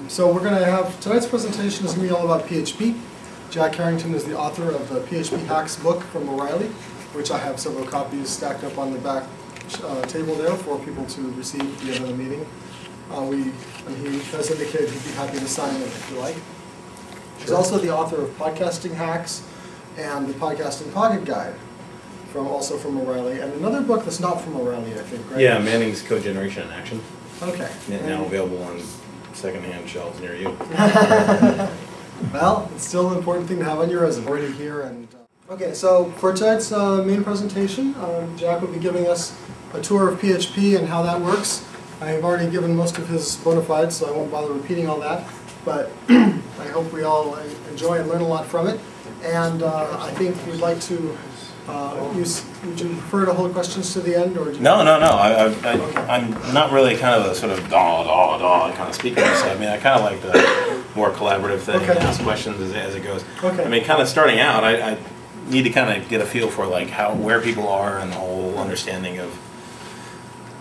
So we're going to have, tonight's presentation is going to be all about PHP. Jack Herrington is the author of the PHP Hacks book from O'Reilly, which I have several copies stacked up on the back table there for people to receive at the end of the meeting. And he has indicated he'd be happy to sign it if you like. He's also the author of Podcasting Hacks and the Podcasting Pocket Guide, also from O'Reilly, and another book that's not from O'Reilly, I think, right? Yeah, Manning's Code Generation in Action. Okay. Now available on secondhand shelves near you. Well, it's still an important thing to have on your resume. Already here and okay. So for tonight's main presentation, Jack will be giving us a tour of PHP and how that works. I have already given most of his bona fides, so I won't bother repeating all that. But I hope we all enjoy and learn a lot from it. And I think we'd like to. Would you prefer to hold questions to the end, or? No. I'm not really kind of a sort of kind of speaker. So I mean, I kind of like the more collaborative thing, and ask questions as it goes. Okay. I mean, kind of starting out, I need to kind of get a feel for like where people are and the whole understanding of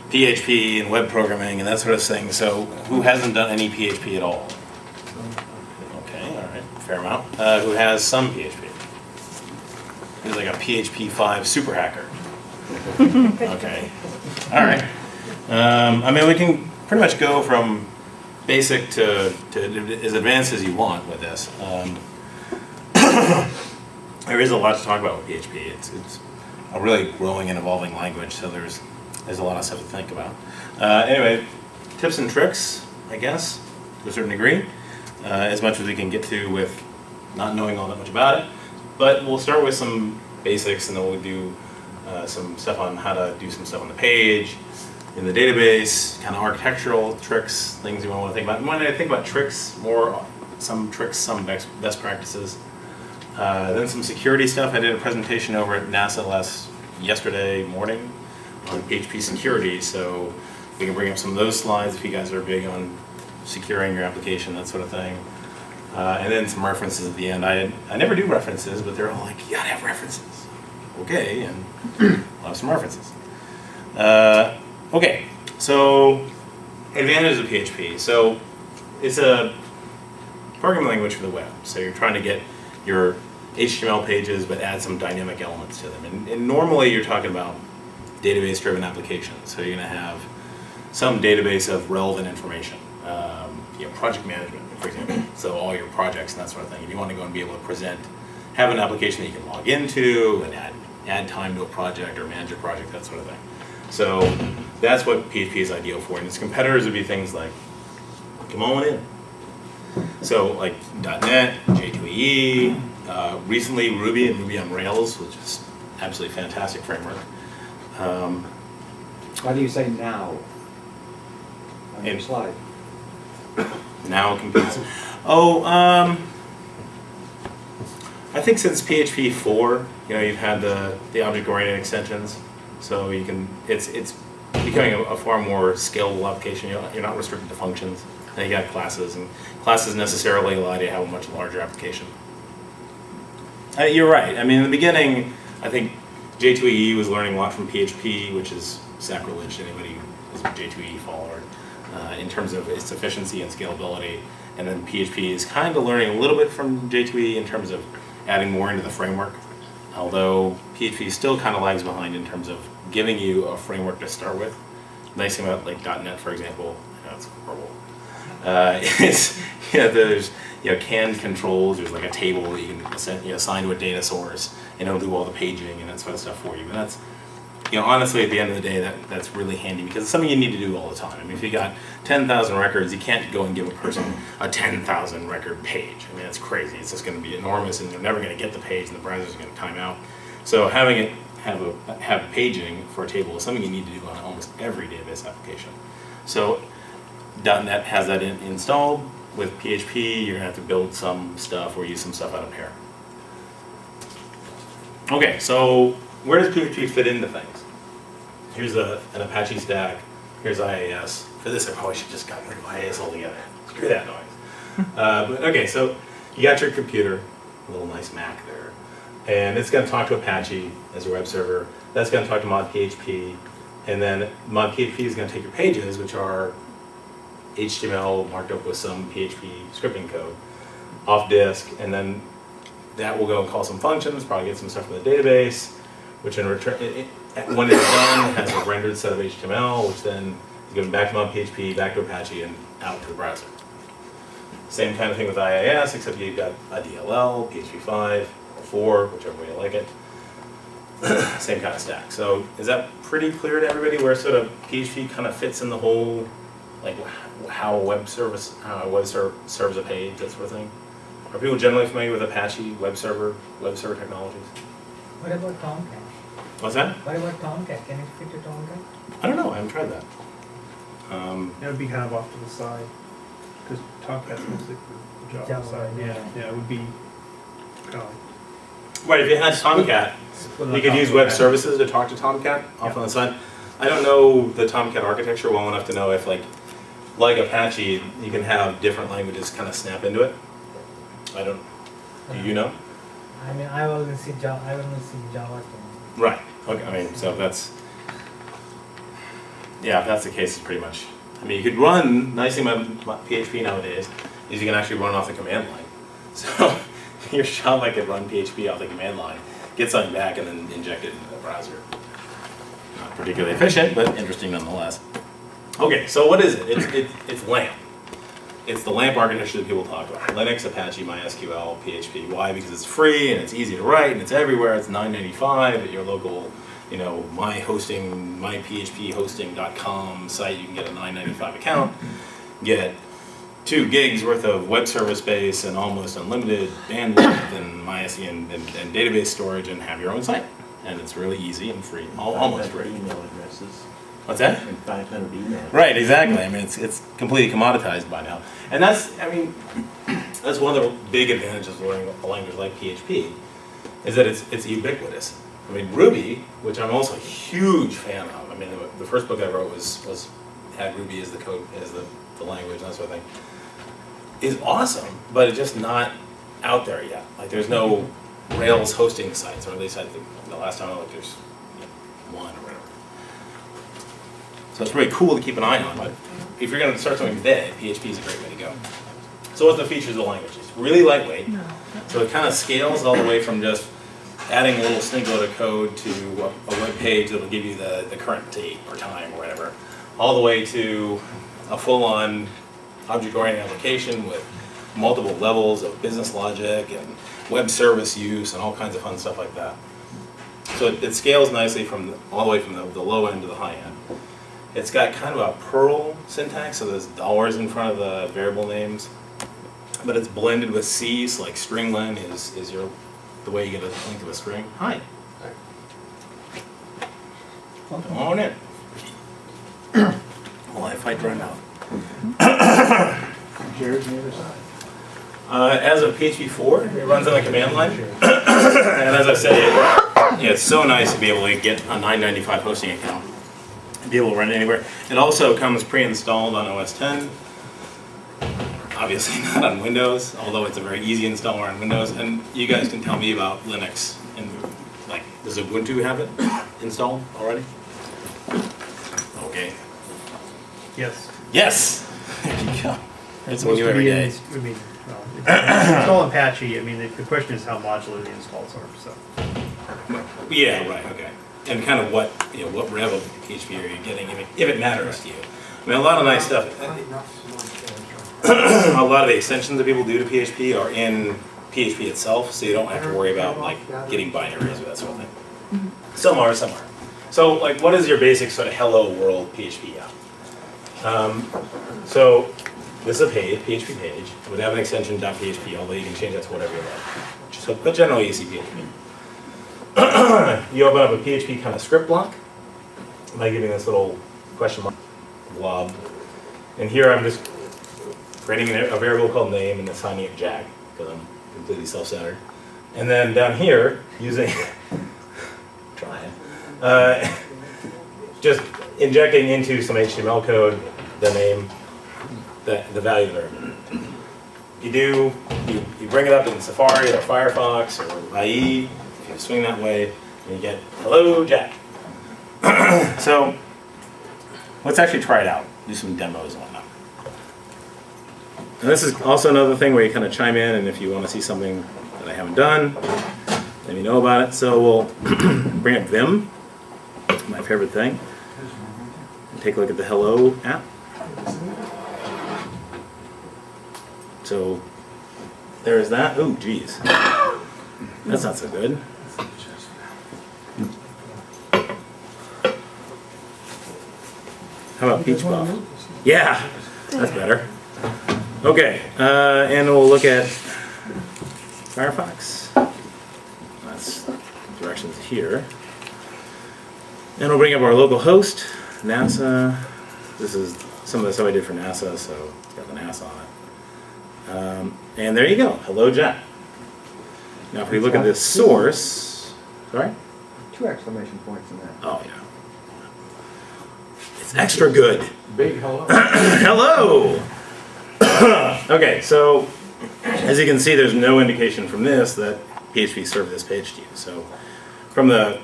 PHP and web programming and that sort of thing. So, who hasn't done any PHP at all? Okay, all right, fair amount. Who has some PHP? He's like a PHP 5 super hacker. Okay. All right. I mean, we can pretty much go from basic to as advanced as you want with this. There is a lot to talk about with PHP. It's a really growing and evolving language, so there's a lot of stuff to think about. Anyway, tips and tricks, I guess, to a certain degree, as much as we can get to with not knowing all that much about it. But we'll start with some basics, and then we'll do some stuff on how to do some stuff on the page, in the database, kind of architectural tricks, things you want to think about. And when I think about tricks, some best practices. Then some security stuff. I did a presentation over at NASA yesterday morning on PHP security, so we can bring up some of those slides if you guys are big on securing your application, that sort of thing. And then some references at the end. I never do references, but they're all like, you gotta have references. Okay, and I'll have some references. Okay, so advantages of PHP. So it's a programming language for the web. So you're trying to get your HTML pages, but add some dynamic elements to them. And normally you're talking about database-driven applications. So you're gonna have some database of relevant information. Project management, for example, so all your projects and that sort of thing. If you want to go and be able to have an application that you can log into and add time to a project or manage a project, that sort of thing. So that's what PHP is ideal for. And its competitors would be things like, come on in. So like .NET, J2EE, recently Ruby and Ruby on Rails, which is absolutely fantastic framework. Why do you say now on your slide? Now competes. I think since PHP 4, you've had the object-oriented extensions, so you can. It's becoming a far more scalable application. You're not restricted to functions. And you got classes, and classes necessarily allow you to have a much larger application. You're right. I mean, in the beginning, I think J2EE was learning a lot from PHP, which is sacrilege to anybody who's a J2EE follower. In terms of its efficiency and scalability, and then PHP is kind of learning a little bit from J2EE in terms of adding more into the framework, although PHP still kind of lags behind in terms of giving you a framework to start with. The nice thing about like .NET, for example, it's horrible. There's canned controls. There's like a table that you can assign to a data source, and it'll do all the paging and that sort of stuff for you. And that's honestly, at the end of the day, that's really handy because it's something you need to do all the time. I mean, if you got 10,000 records, you can't go and give a person a 10,000 record page. I mean, that's crazy. It's just going to be enormous, and they're never going to get the page, and the browser's going to time out. So having it have paging for a table is something you need to do on almost every database application. So .NET has that installed. With PHP, you're going to have to build some stuff or use some stuff out of pair. Okay, so where does PHP fit into things? Here's an Apache stack. Here's IIS. For this, I probably should just gotten rid of IIS altogether. Screw that noise. But okay, so you got your computer, a little nice Mac there, and it's going to talk to Apache as your web server. That's going to talk to mod PHP, and then mod PHP is going to take your pages, which are HTML marked up with some PHP scripting code off disk, and then that will go and call some functions, probably get some stuff from the database, which in return, when it's done, has a rendered set of HTML, which then is given back to PHP, back to Apache, and out to the browser. Same kind of thing with IIS, except you've got a DLL, PHP 5, or 4, whichever way you like it. Same kind of stack. So is that pretty clear to everybody where sort of PHP kind of fits in the whole, like how a web serves a page, that sort of thing? Are people generally familiar with Apache web server technologies? What about Tomcat? What's that? What about Tomcat? Can it fit a Tomcat? I don't know. I haven't tried that. It would be kind of off to the side, because Tomcat's mostly for the Java side. Yeah, it would be kind of Right, if you had Tomcat, split you could use web services to talk to Tomcat off on the side. I don't know the Tomcat architecture well enough to know if, like Apache, you can have different languages kind of snap into it. I don't. Do you know? I mean, I only see Java. Too. Right. Okay. I mean, so that's. Yeah, if that's the case, it's pretty much. I mean, you could run. Nice thing about PHP nowadays is you can actually run off the command line. So your Java could run PHP off the command line, get something back, and then inject it into the browser. Not particularly efficient, but interesting nonetheless. Okay, so what is it? It's LAMP. It's the LAMP architecture that people talk about. Linux, Apache, MySQL, PHP. Why? Because it's free and it's easy to write and it's everywhere. It's $9.95 at your local, myphphosting.com site. You can get a $9.95 account, get 2 gigs worth of web service space and almost unlimited bandwidth and MySQL and database storage, and have your own site. And it's really easy and free, almost free. Email addresses. What's that? And 500 emails. Right, exactly. I mean, it's completely commoditized by now. And that's one of the big advantages of learning a language like PHP, is that it's ubiquitous. I mean, Ruby, which I'm also a huge fan of. I mean, the first book I wrote had Ruby as the code, as the language, and that sort of thing, is awesome, but it's just not out there yet. Like, there's no Rails hosting sites, or at least I think the last time I looked, there's one or whatever. So it's really cool to keep an eye on, but if you're going to start something today, PHP is a great way to go. So what's the features of the language? It's really lightweight, so it kind of scales all the way from just adding a little snippet of code to a web page that will give you the current date or time or whatever, all the way to a full-on object-oriented application with multiple levels of business logic and web service use and all kinds of fun stuff like that. So it scales nicely all the way from the low end to the high end. It's got kind of a Perl syntax, so there's dollars in front of the variable names, but it's blended with C, so like stringlen is the way you get a length of a string. Hi. Come on in. Well, if I run out. Jared's on the other side. As of PHP 4, it runs on the command line, and as I said, it's so nice to be able to get a $9.95 hosting account and be able to run it anywhere. It also comes pre-installed on OS 10, obviously not on Windows, although it's a very easy installer on Windows. And you guys can tell me about Linux. And like, does Ubuntu have it installed already? Okay. yes. Yes. There you go. It's what Most you do every day. It's all Apache. I mean, the question is how modular the installs are. So Yeah, right, okay. And kind of what rev of PHP are you getting, if it matters to you. I mean, a lot of nice stuff. A lot of the extensions that people do to PHP are in PHP itself, so you don't have to worry about like getting binaries or that sort of thing. Some are, some aren't. So, like, what is your basic sort of hello world PHP app? So, this is a page, PHP page. It would have an extension .php, although you can change that to whatever you like. So, but generally you see PHP. You open up a PHP kind of script block by giving this little question mark blob. And here I'm just creating a variable called name and assigning it Jack, because I'm completely self-centered. And then down here, using, try it, just injecting into some HTML code the name, the value of the variable. You bring it up in Safari or Firefox or IE, if you swing that way, and you get, hello, Jack. So let's actually try it out, do some demos and whatnot. And this is also another thing where you kind of chime in, and if you want to see something that I haven't done, let me know about it. So we'll bring up Vim, my favorite thing, and take a look at the Hello app. So there's that. Oh, geez. That's not so good. How about Peach Buff? Yeah, that's better. Okay, and we'll look at Firefox. That's directions here. And we'll bring up our local host, NASA. This is some of the stuff I did for NASA, so it's got the NASA on it. And there you go. Hello, Jack. Now, if we look at this source, sorry? 2 exclamation points in that. Oh, yeah. It's extra good. Big hello. Hello! Okay, so as you can see, there's no indication from this that PHP served this page to you. So from the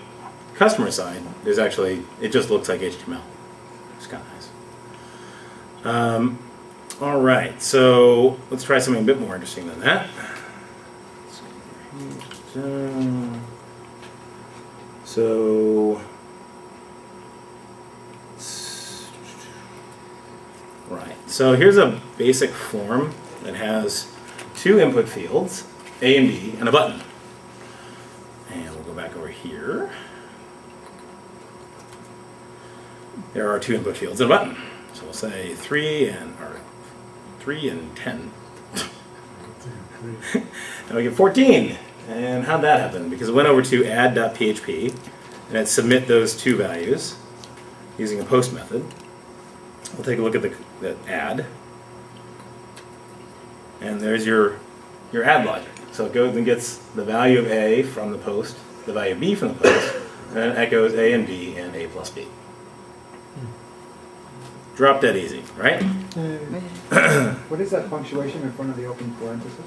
customer side, there's actually, it just looks like HTML. It's kind of nice. All right, so let's try something a bit more interesting than that. So, right, so here's a basic form that has 2 input fields, A and B, and a button. And we'll go back over here. There are 2 input fields and a button. So we'll say 3 and 10. And we get 14. And how'd that happen? Because it went over to add.php and it submit those 2 values using a post method. We'll take a look at the add. And there's your add logic. So it goes and gets the value of A from the post, the value of B from the post, and then it echoes A and B and A plus B. Drop dead easy, right? What is that punctuation in front of the open parenthesis?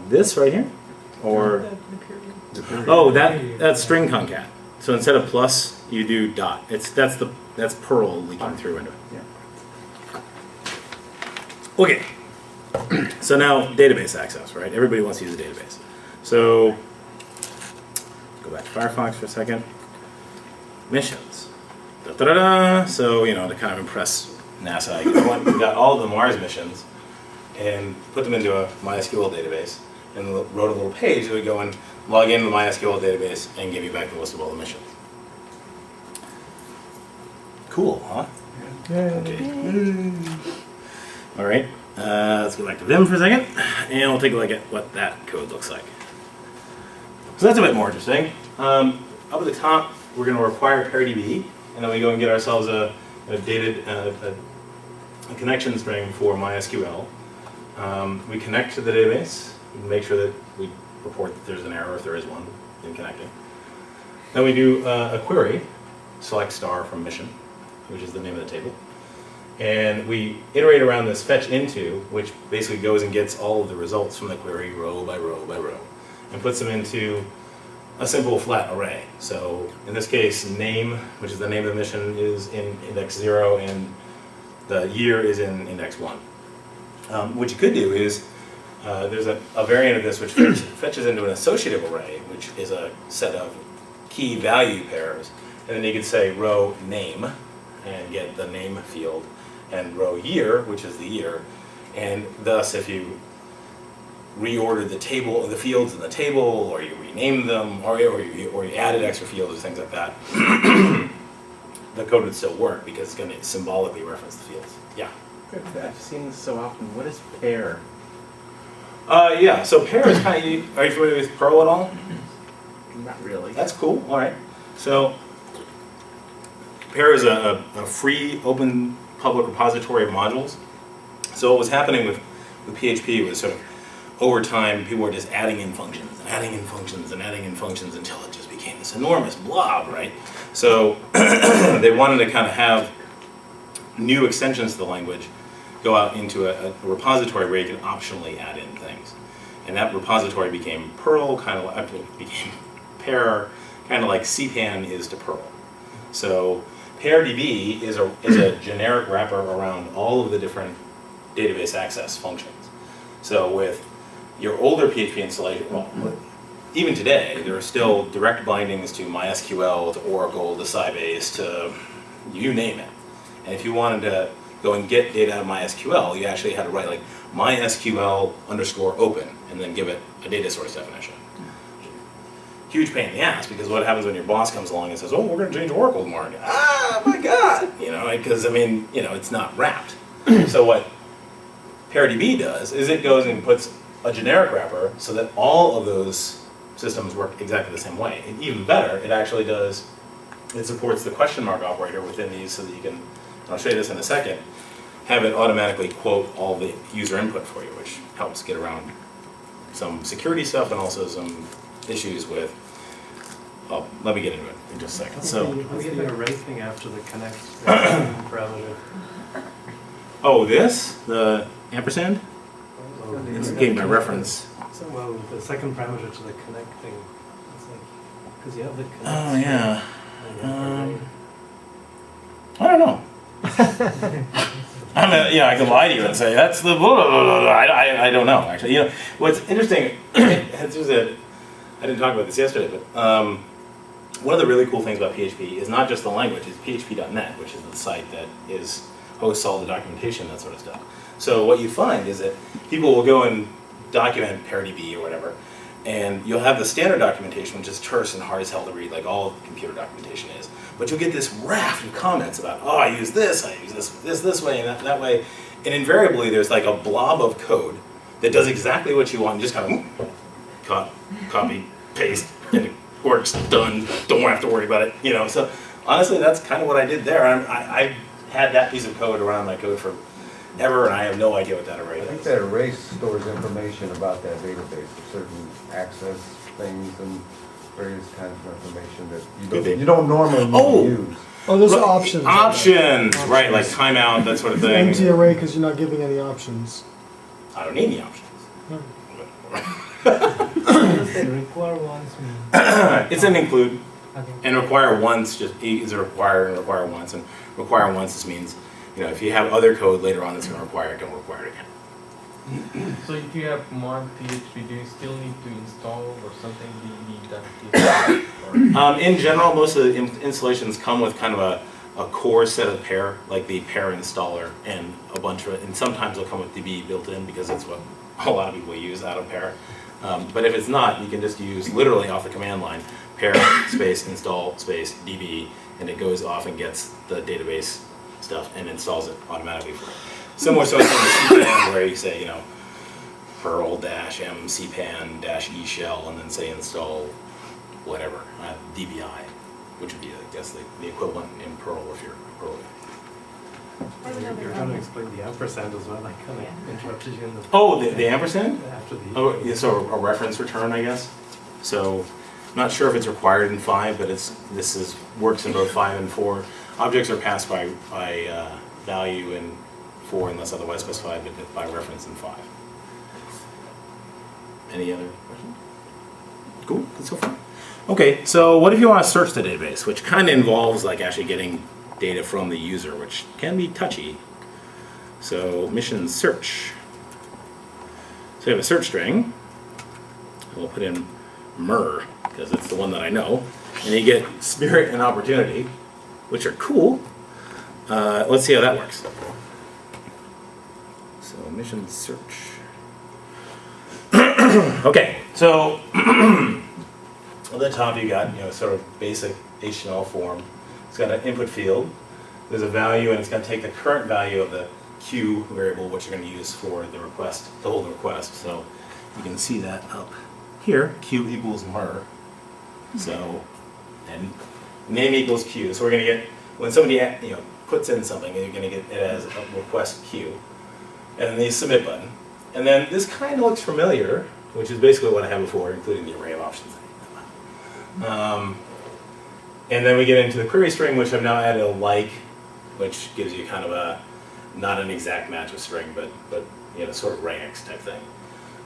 This right here? Or, oh, that's string concat. So instead of plus, you do dot. That's Perl leaking through into it. Yeah. Okay. So now database access, right? Everybody wants to use a database. So go back to Firefox for a second. Missions. Da-da-da-da. So, to kind of impress NASA, we got all of the Mars missions and put them into a MySQL database and wrote a little page that would go and log into the MySQL database and give you back the list of all the missions. Cool, huh? Okay. All right. Let's go back to Vim for a second, and we'll take a look at what that code looks like. So that's a bit more interesting. Up at the top, we're going to require PairDB, and then we go and get ourselves a connection string for MySQL. We connect to the database, and make sure that we report that there's an error if there is one in connecting. Then we do a query, select star from mission, which is the name of the table. And we iterate around this fetch into, which basically goes and gets all of the results from the query row by row by row, and puts them into a simple flat array. So in this case, name, which is the name of the mission, is in index 0, and the year is in index 1. What you could do is, there's a variant of this which fetches into an associative array, which is a set of key value pairs, and then you could say row name, and get the name field, and row year, which is the year, and thus if you reordered the table, the fields in the table, or you renamed them, or you added extra fields or things like that, the code would still work because it's going to symbolically reference the fields. Yeah. I've seen this so often. What is pair? Yeah. So pair is kind of. Are you familiar with Perl at all? Not really. That's cool. All right. So pair is a free, open, public repository of modules. So what was happening with PHP was sort of, over time, people were just adding in functions, and adding in functions, and adding in functions until it just became this enormous blob, right? So they wanted to kind of have new extensions to the language go out into a repository where you can optionally add in things. And that repository became Perl, kind of like, became pair, kind of like CPAN is to Perl. So PairDB is a generic wrapper around all of the different database access functions. So with your older PHP installation, well, even today, there are still direct bindings to MySQL, to Oracle, to Sybase, to you name it. And if you wanted to go and get data out of MySQL, you actually had to write like MySQL_open and then give it a data source definition. Huge pain in the ass, because what happens when your boss comes along and says, oh, we're going to change Oracle tomorrow? Ah, my God! You know, because I mean, you know, it's not wrapped. So what ParaDB does is it goes and puts a generic wrapper so that all of those systems work exactly the same way. And even better, it actually does, it supports the question mark operator within these so that you can, and I'll show you this in a second, have it automatically quote all the user input for you, which helps get around some security stuff and also some issues with, oh, let me get into it in just a second. So, What's the array thing after the connect parameter? oh, this? The ampersand? Oh, It's gave my reference. So, well, the second parameter to the connect thing, it's like, because you have the connect. Oh, yeah. and the array. I don't know. I can lie to you and say that's the blah, blah, blah, blah. I don't know, actually. You know, what's interesting, I didn't talk about this yesterday, but one of the really cool things about PHP is not just the language, it's php.net, which is the site that hosts all the documentation, that sort of stuff. So what you find is that people will go and document ParaDB or whatever, and you'll have the standard documentation, which is terse and hard as hell to read, like all computer documentation is. But you'll get this raft of comments about, oh, I use this way, and that way. And invariably, there's like a blob of code that does exactly what you want. You just kind of copy, paste, and it works, done, don't have to worry about it. You know, so honestly, that's kind of what I did there. I had that piece of code around my code for ever, and I have no idea what that array I think is. that array stores information about that database, certain access things and various kinds of information that you don't normally use. Oh, there's Right, options. Options, right, like timeout, that sort of thing. Empty array because you're not giving any options. I don't need any options. Require once means. It's an include. Okay. And require once just is a require and require once. And require once just means, you know, if you have other code later on that's going to require it, don't require it again. So if you have mod PHP, do you still need to install or something? Do you need that? In general, most of the installations come with kind of a core set of pair, like the pair installer, and a bunch of it. And sometimes they'll come with DB built in because that's what a lot of people use out of pair. But if it's not, you can just use literally off the command line, pair space install space DB, and it goes off and gets the database stuff and installs it automatically for you. Similar to cpan, where you say, you know, perl-m cpan-e shell, and then say install whatever, DBI, which would be, I guess, the equivalent in Perl if you're a Perl guy. You're trying to explain the ampersand as well, I kind of interrupted you in the. Oh, the ampersand? After the. Oh, yeah, so a reference return, I guess. So, not sure if it's required in 5, but works in both 5 and 4. Objects are passed by value in 4 unless otherwise specified, but by reference in 5. Any other questions? Cool, good so far. Okay, so what if you want to search the database, which kind of involves like actually getting data from the user, which can be touchy. So mission search. So we have a search string. We'll put in mir, because it's the one that I know. And you get spirit and opportunity, which are cool. Let's see how that works. So mission search. Okay, so at the top you got, you know, sort of basic HTML form. It's got an input field. There's a value, and it's going to take the current value of the Q variable, which you're going to use for the request, to hold the request. So you can see that up here. Q equals mir. So, and name equals Q. So we're going to get, when somebody, you know, puts in something, you're going to get it as a request Q. And then the submit button. And then this kind of looks familiar, which is basically what I had before, including the array of options. And then we get into the query string, which I've now added a like, which gives you kind of a, not an exact match of string, but you know, sort of regex type thing.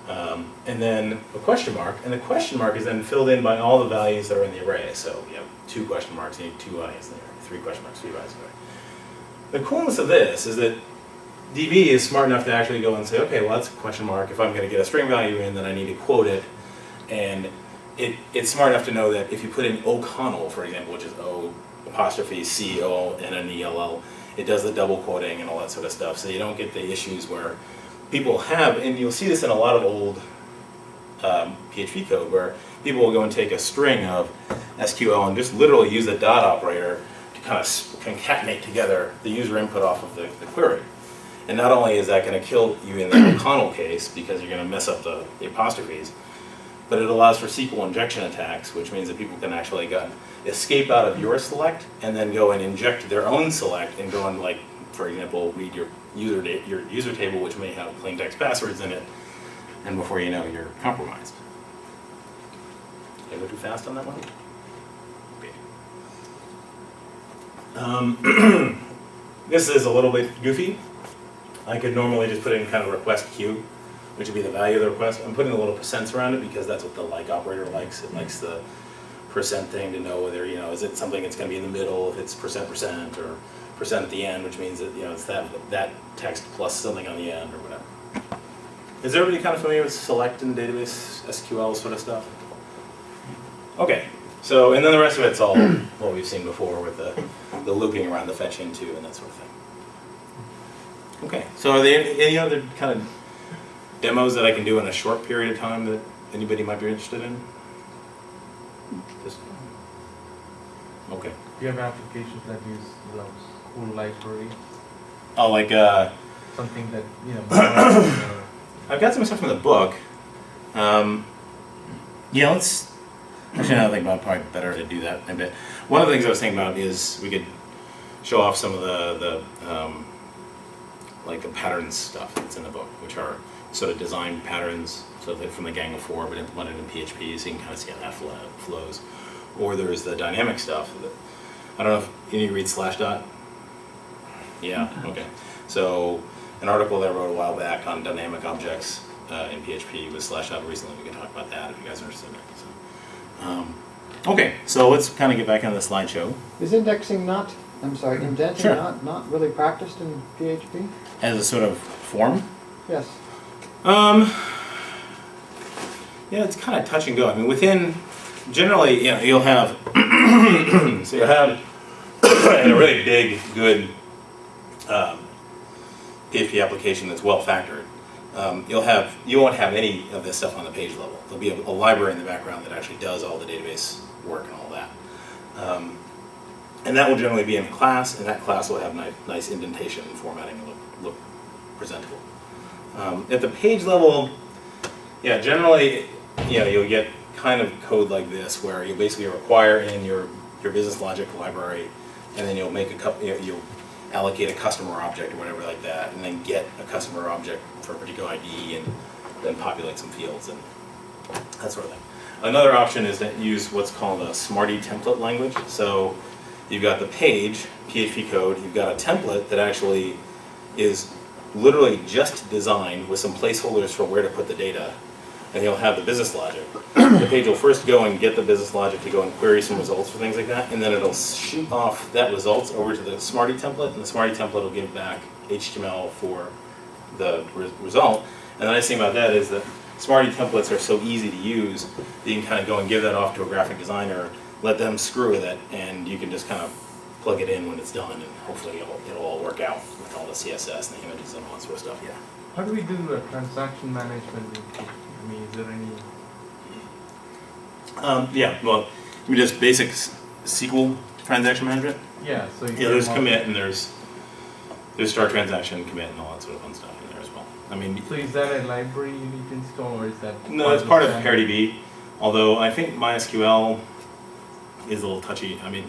And then a question mark, and the question mark is then filled in by all the values that are in the array. So you have 2 question marks, you need 2 i's in there, 3 question marks, 3 i's in there. The coolness of this is that DB is smart enough to actually go and say, okay, well that's a question mark. If I'm going to get a string value in, then I need to quote it. And it's smart enough to know that if you put in O'Connell, for example, which is O apostrophe C O N N E L L, it does the double quoting and all that sort of stuff. So you don't get the issues where people have, and you'll see this in a lot of old PHP code, where people will go and take a string of SQL and just literally use the dot operator to kind of concatenate together the user input off of the query. And not only is that going to kill you in the O'Connell case, because you're going to mess up the apostrophes, but it allows for SQL injection attacks, which means that people can actually escape out of your select and then go and inject their own select and go and, like, for example, read your user table, which may have plain text passwords in it, and before you know, you're compromised. Did I go too fast on that one? Okay. This is a little bit goofy. I could normally just put in kind of request queue, which would be the value of the request. I'm putting a little percents around it because that's what the like operator likes. It likes the percent thing to know whether, is it something that's going to be in the middle, if it's percent, or percent at the end, which means that, it's that text plus something on the end or whatever. Is everybody kind of familiar with select and database SQL sort of stuff? Okay, so, and then the rest of it's all what we've seen before with the looping around the fetch into and that sort of thing. Okay, so are there any other kind of demos that I can do in a short period of time that anybody might be interested in? Just, okay. Do you have applications that use the cool library? Oh, like, Something that, I've got some stuff from the book. Yeah, let's, actually now I think about probably better to do that in a bit. One of the things I was thinking about is we could show off some of the like the patterns stuff that's in the book, which are sort of design patterns, so that from the Gang of Four, but implemented in PHP, so you can kind of see how that flows. Or there's the dynamic stuff. That, I don't know if any read /dot. Yeah, okay. So an article that I wrote a while back on dynamic objects in PHP with /dot recently. We can talk about that if you guys are interested in it. So, okay, so let's kind of get back on the slideshow. Is indexing not, indenting Sure. not really practiced in PHP? As a sort of form? Yes. Yeah, it's kind of touch and go. I mean, within, generally, you'll have, so you'll have a really big, good PHP application that's well factored. You won't have any of this stuff on the page level. There'll be a library in the background that actually does all the database work and all that. And that will generally be in a class, and that class will have nice indentation and formatting and look presentable. At the page level, yeah, generally, you'll get kind of code like this, where you basically require in your business logic library, and then you'll make a couple, you'll allocate a customer object or whatever like that, and then get a customer object for a particular ID, and then populate some fields and that sort of thing. Another option is to use what's called a Smarty template language. So you've got the page, PHP code, you've got a template that actually is literally just designed with some placeholders for where to put the data, and you'll have the business logic. The page will first go and get the business logic to go and query some results for things like that, and then it'll shoot off that results over to the Smarty template, and the Smarty template will give back HTML for the result. And the nice thing about that is that Smarty templates are so easy to use that you can kind of go and give that off to a graphic designer, let them screw with it, and you can just kind of plug it in when it's done, and hopefully it'll all work out with all the CSS and the images and all that sort of stuff. Yeah. How do we do the transaction management in PHP? I mean, is there any? Yeah, well, we just basic SQL transaction management. Yeah, so Yeah, there's commit and there's start transaction, commit, and all that sort of fun stuff in there as well. I mean, So is that a library you need to install, or is that? no, it's part of standard? ParaDB. Although I think MySQL is a little touchy. I mean,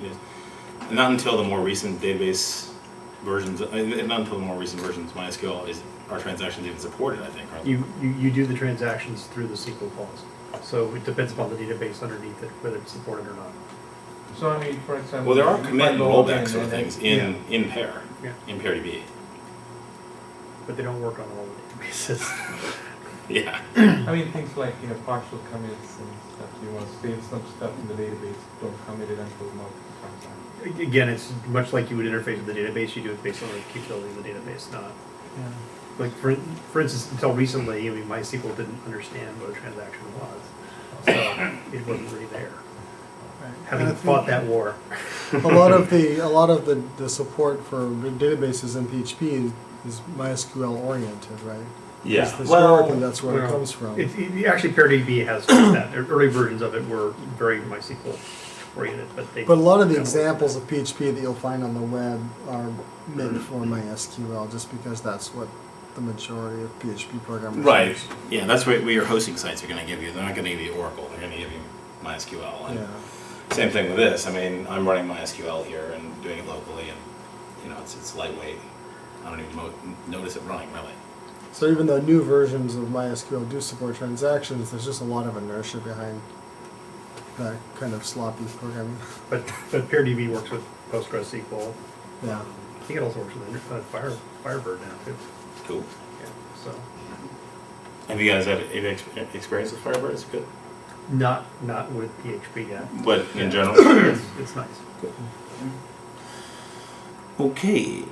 not until the more recent database versions, not until the more recent versions, MySQL are transactions even supported, I think. Aren't they? You do the transactions through the SQL calls. So it depends upon the database underneath it, whether it's supported or not. So I mean, for example. Well, there are if I commit and log rollback in sort of and things then- in Pair, Yeah. in ParaDB. But they don't work on all the databases. Yeah. I mean, things like, partial commits and stuff. You want to save some stuff in the database, don't commit it until multiple times. Again, it's much like you would interface with the database. You do it based on the capability of the database, not Like for instance, until recently, I mean, MySQL didn't understand what a transaction was, so it wasn't really there. And I Having think fought that war. a lot of the support for databases in PHP is MySQL oriented, right? Yeah. Because historically, Well, that's where it comes from. Actually, PeerDB has that. Early versions of it were very MySQL oriented, but they. But a lot of the examples of PHP that you'll find on the web are meant for MySQL, just because that's what the majority of PHP programmers right. use. Yeah, that's what your hosting sites are going to give you. They're not going to give you Oracle. They're going to give you MySQL. And Yeah. same thing with this. I mean, I'm running MySQL here and doing it locally, and you know, it's lightweight. I don't even notice it running really. So even though new versions of MySQL do support transactions, there's just a lot of inertia behind that kind of sloppy programming. But PeerDB works with PostgreSQL. Yeah. I think it also works with Firebird now too. Cool. Yeah. So Have you guys had any experience with Firebird? It's good. not with PHP yet. But in general? It's nice. Good. Okay.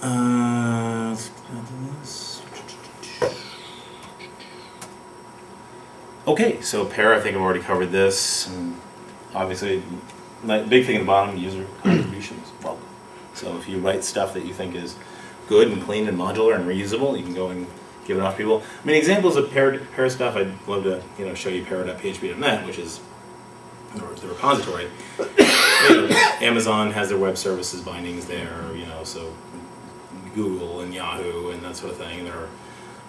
Let's go to this. Okay, so pair, I think I've already covered this. And obviously, like, big thing at the bottom, user contributions. Welcome. So if you write stuff that you think is good and clean and modular and reusable, you can go and give it off to people. I mean, examples of pair stuff, I'd love to show you pair.php.net, which is the repository. Amazon has their web services bindings there, so Google and Yahoo and that sort of thing. There are,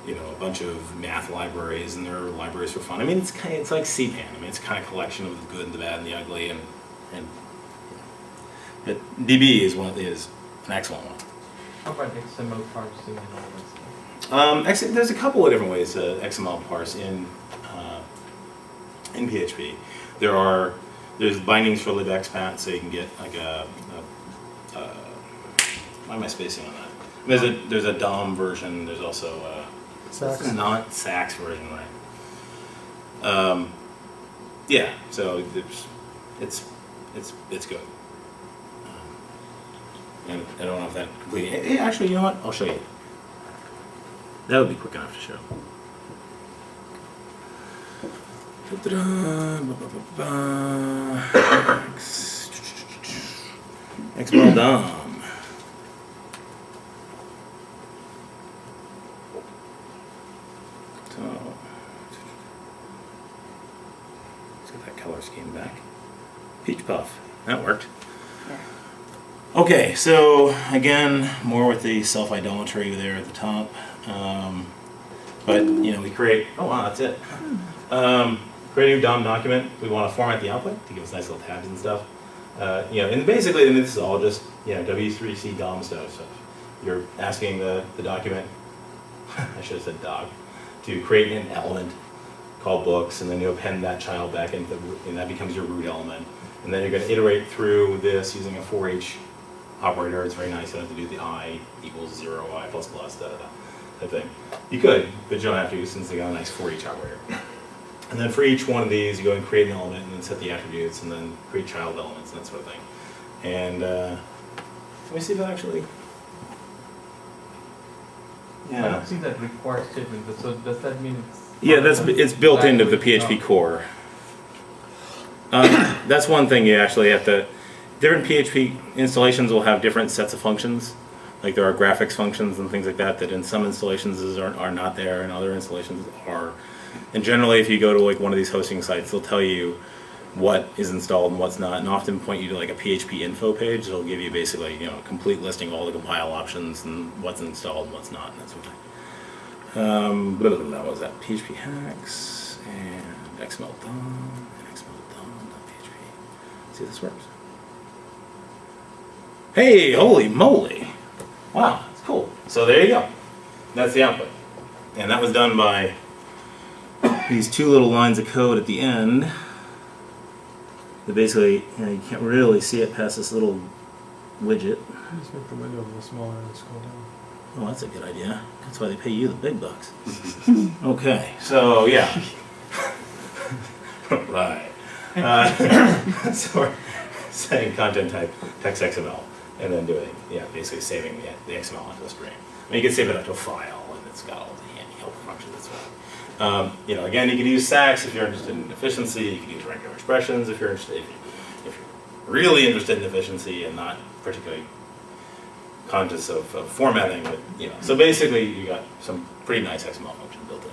a bunch of math libraries, and there are libraries for fun. I mean, it's like CPAN. I mean, it's a kind of collection of the good and the bad and the ugly, and but DB is an excellent one. How about XML parsing and all that stuff? There's a couple of different ways to XML parse in PHP. There's bindings for libexpat, so you can get like why am I spacing on that? There's a DOM version. There's also Sax. not Sax version, right? Yeah, so it's good. And I don't know if that completely. Actually, you know what? I'll show you. That would be quick enough to show. XML DOM. So let's get that color scheme back. Peach Puff. That worked. Okay, so again, more with the self-idolatry there at the top. But we create. Oh wow, that's it. Create a new DOM document. We want to format the output to give us nice little tabs and stuff. And basically, this is all just W3C DOM stuff. So you're asking the document. I should have said dog, to create an element called books, and then you append that child back into and that becomes your root element. And then you're going to iterate through this using a for each operator. It's very nice. You don't have to do the I equals 0, I plus plus, da da da type thing. You could, but you don't have to since they got a nice for each operator. And then for each one of these, you go and create an element, and then set the attributes, and then create child elements and that sort of thing. And let me see if that actually. I don't see that required statement. So does that mean it's? Yeah, it's built into the PHP core. That's one thing you actually have to. Different PHP installations will have different sets of functions. Like there are graphics functions and things like that in some installations are not there, and other installations are. And generally, if you go to like one of these hosting sites, they'll tell you what is installed and what's not, and often point you to like a PHP info page. It'll give you basically a complete listing of all the compile options and what's installed and what's not, and that sort of thing. What was that? PHP Hacks and XML DOM and XML DOM.php. See if this works. Hey, holy moly! Wow, that's cool. So there you go. That's the output, and that was done by these two little lines of code at the end. That basically, you can't really see it past this little widget. Just make the window a little smaller and scroll down. Oh, that's a good idea. That's why they pay you the big bucks. Okay, so yeah. Right. So we're setting content type text XML, and then doing, basically saving the XML into a string. mean, you can save it up to a file, and it's got all the handy help functions as well. You know, again, you can use SACs if you're interested in efficiency. You can use regular expressions if you're interested. If you're really interested in efficiency and not particularly conscious of formatting, but you know. So basically, you got some pretty nice XML function built in.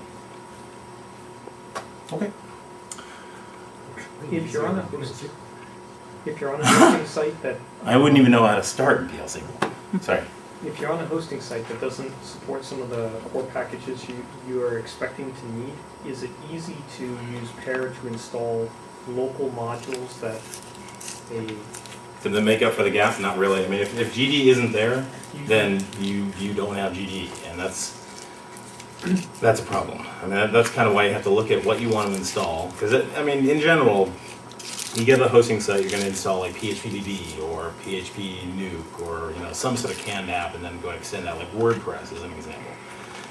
Okay. If you're on a hosting site that I wouldn't even know how to start in PLC. Sorry. if you're on a hosting site that doesn't support some of the core packages you are expecting to need, is it easy to use Pair to install local modules that Did they make up for the gap? Not really. I mean, if GD isn't there, then you don't have GD, and that's a problem. I mean, that's kind of why you have to look at what you want to install. Because, I mean, in general, you get a hosting site, you're going to install like PHP or PHP Nuke or, you know, some sort of canned app and then go and extend that, like WordPress as an example.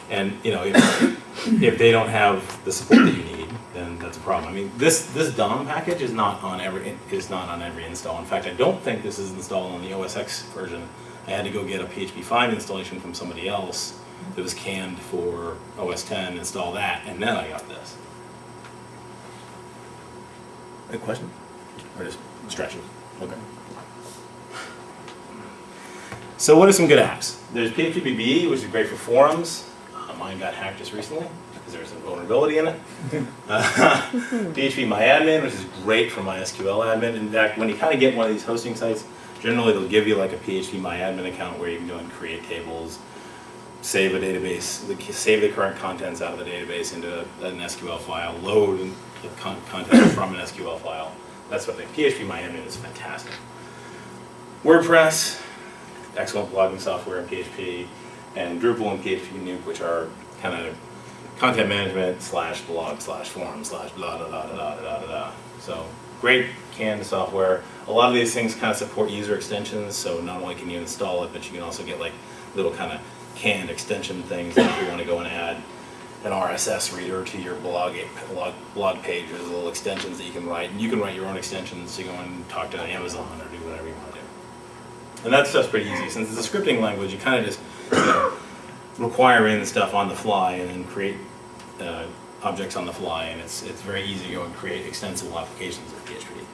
And, you know, if they don't have the support that you need, then that's a problem. I mean, this DOM package is not on every install. In fact, I don't think this is installed on the OS X version. I had to go get a PHP 5 installation from somebody else that was canned for OS 10, install that, and then I got this. A question? Or just stretching? Okay. So what are some good apps? There's PHP, which is great for forums. Mine got hacked just recently because there's a vulnerability in it. PHP MyAdmin, which is great for MySQL admin. In fact, when you kind of get one of these hosting sites, generally they'll give you like a PHP MyAdmin account where you can go and create tables, save a database, save the current contents out of the database into an SQL file, load the contents from an SQL file. That's what PHP MyAdmin is fantastic. WordPress, excellent blogging software in PHP, and Drupal and PHP Nuke, which are kind of content management / blog / forum / blah da da da da da da. So great canned software. A lot of these things kind of support user extensions, so not only can you install it, but you can also get like little kind of canned extension things like if you want to go and add an RSS reader to your blog page. There's little extensions that you can write, and you can write your own extensions to go and talk to Amazon or do whatever you want to do. And that stuff's pretty easy. Since it's a scripting language, you kind of just require in stuff on the fly and then create objects on the fly, and it's very easy to go and create extensible applications of PHP.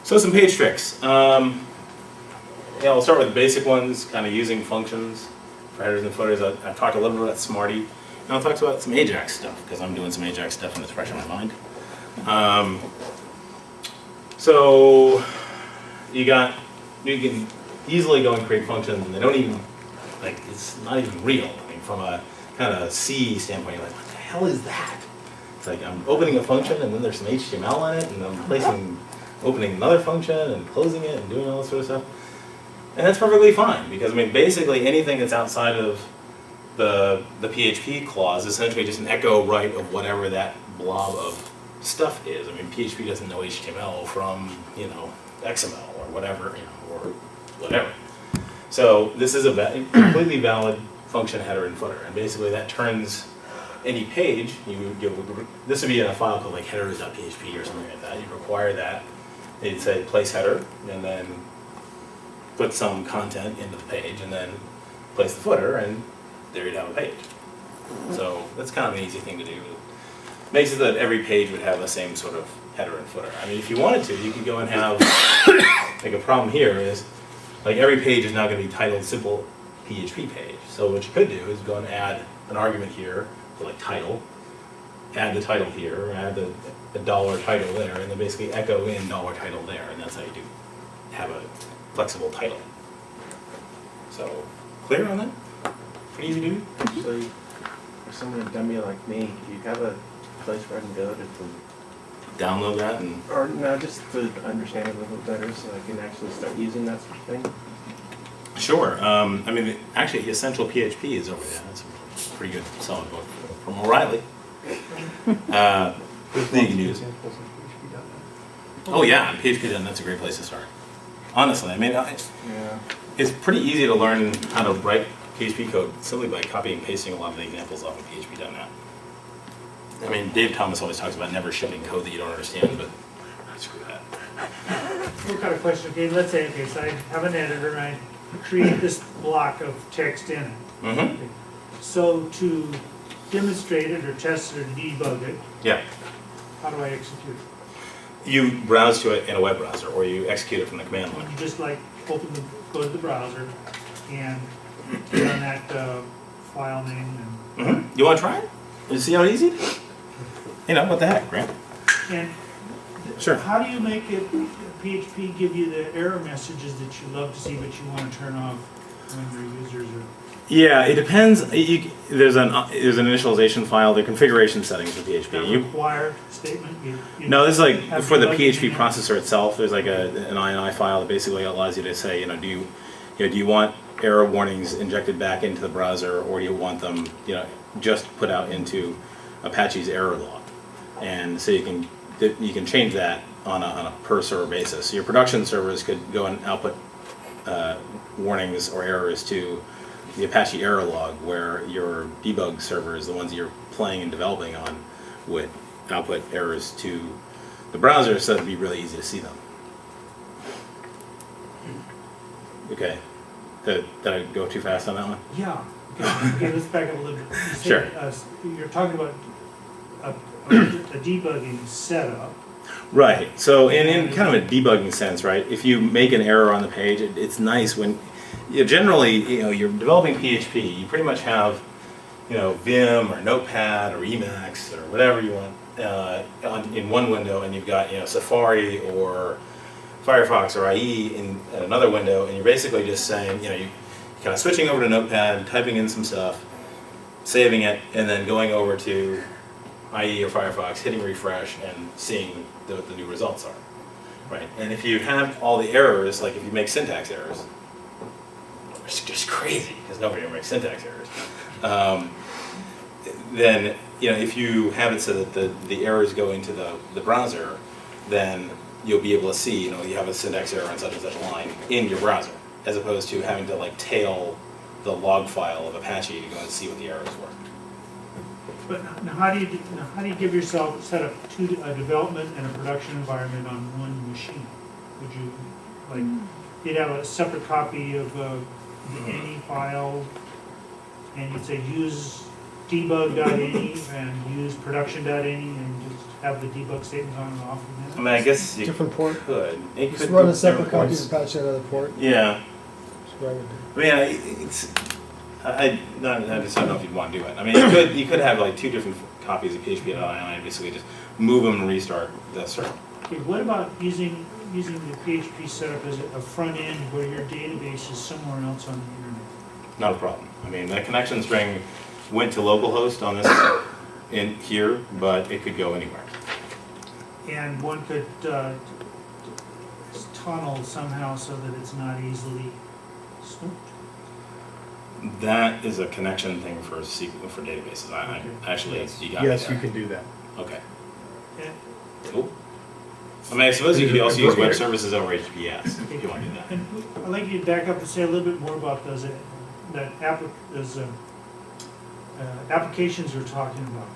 So some page tricks. Yeah, I'll start with the basic ones, kind of using functions for headers and footers. I've talked a little bit about Smarty. Now I'll talk about some Ajax stuff, because I'm doing some Ajax stuff and it's fresh in my mind. So you can easily go and create functions, and they don't even, like, it's not even real. I mean, from a kind of C standpoint, you're like, what the hell is that? It's like I'm opening a function, and then there's some HTML in it, and I'm opening another function and closing it and doing all this sort of stuff. And that's perfectly fine, because I mean, basically anything that's outside of the PHP clause is essentially just an echo right of whatever that blob of stuff is. I mean, PHP doesn't know HTML from, you know, XML or whatever, you know, or whatever. So this is a completely valid function header and footer, and basically that turns any page. This would be in a file called like headers.php or something like that. You require that. You'd say place header, and then put some content into the page, and then place the footer, and there you'd have a page. So that's kind of an easy thing to do. Makes it that every page would have the same sort of header and footer. I mean, if you wanted to, you could go and have, like a problem here is, like every page is now going to be titled simple PHP page. So what you could do is go and add an argument here for like title, add the title here, add the dollar title there, and then basically echo in dollar title there, and that's how you do have a flexible title. So, clear on that? Pretty easy to do? So, for someone a dummy like me, do you have a place where I can go to Download that and... or no, just to understand it a little bit better so I can actually start using that sort of thing? Sure. I mean, actually, Essential PHP is over there. That's a pretty good, solid book from O'Reilly. That you can use. Oh yeah, PHP, that's a great place to start. Honestly, I mean, it's pretty easy to learn how to write PHP code simply by copying and pasting a lot of the examples off of PHP.net. I mean, Dave Thomas always talks about never shipping code that you don't understand, but screw that. What kind of question? Okay, let's say, okay, so I have an editor and I create this block of text in it. Mm-hmm. So to demonstrate it or test it or debug it, Yeah. how do I execute it? You browse to it in a web browser, or you execute it from the command line. You just like go to the browser and get on that file name Mm-hmm. You want to try it? You see how easy it is? You know, what the heck, Grant? and Sure. how do you make it PHP give you the error messages that you love to see but you want to turn off when your users are? Yeah, it depends. There's an initialization file, the configuration settings for That PHP. required statement? No, this is like have for the debugging PHP in it? processor itself. There's like an INI file that basically allows you to say, do you want error warnings injected back into the browser, or do you want them, just put out into Apache's error log? And so you can change that on a per server basis. So your production servers could go and output warnings or errors to the Apache error log, where your debug servers, the ones you're playing and developing on, would output errors to the browser, so it'd be really easy to see them. Okay, did I go too fast on that one? Yeah. Okay, let's back up a little bit. You said, Sure. You're talking about a debugging setup. Right. So in kind of a debugging sense, right? If you make an error on the page, it's nice when generally you're developing PHP. You pretty much have Vim or Notepad or Emacs or whatever you want in one window, and you've got Safari or Firefox or IE in another window, and you're basically just saying you're kind of switching over to Notepad, typing in some stuff, saving it, and then going over to IE or Firefox, hitting refresh, and seeing what the new results are, right? And if you have all the errors, like if you make syntax errors, it's just crazy because nobody ever makes syntax errors. Then if you have it so that the errors go into the browser, then you'll be able to see you have a syntax error on such and such a line in your browser, as opposed to having to tail the log file of Apache to go and see what the errors were. But now how do you give yourself set up a development and a production environment on one machine? Would you you'd have a separate copy of the any file, and you'd say use debug.any and use production.any and just have the debug statements on and off. I mean, I guess you Different port. could. It Just could run do a separate different copy ports. of Apache on another port. Yeah. That's what I would do. I mean, I just don't know if you'd want to do it. I mean, you could have like two different copies of PHP.ini and basically just move them and restart the server. Okay, what about using the PHP setup as a front end where your database is somewhere else on the internet? Not a problem. I mean, the connection string went to localhost on this in here, but it could go anywhere. And one could tunnel somehow so that it's not easily snooped. That is a connection thing for databases. I Okay. actually, Yes. you got me Yes, there. you can do that. Okay. Yeah. Cool. I mean, I suppose you could also use web services over HTTPS if you want to do that. And I'd like you to back up and say a little bit more about those applications we're talking about.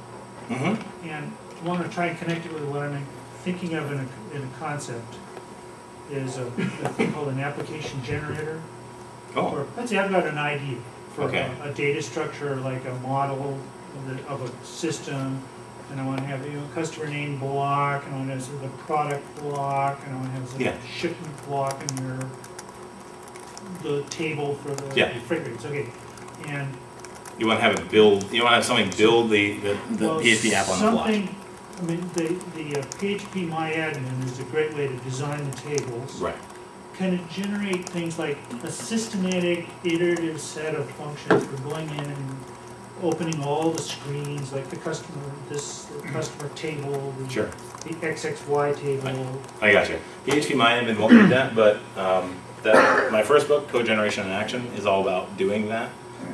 Mm-hmm. And I want to try and connect it with what I'm thinking of in a concept is a thing called an application generator. Oh. Or, let's say I've got an idea for Okay. a data structure, like a model of a system, and I want to have customer name block, and I want to have the product block, and I want to have Yeah. the shipment block, and the table for the Yeah. freight rates. Okay, and You want to have it build. You want to have something build the well, PHP app on the fly. something. I mean, the PHP MyAdmin is a great way to design the tables. Right. Can it generate things like a systematic, iterative set of functions for going in and opening all the screens, like the customer table, Sure. the XXY table? I got you. PHP MyAdmin won't do that, but my first book, Code Generation in Action, is all about doing that,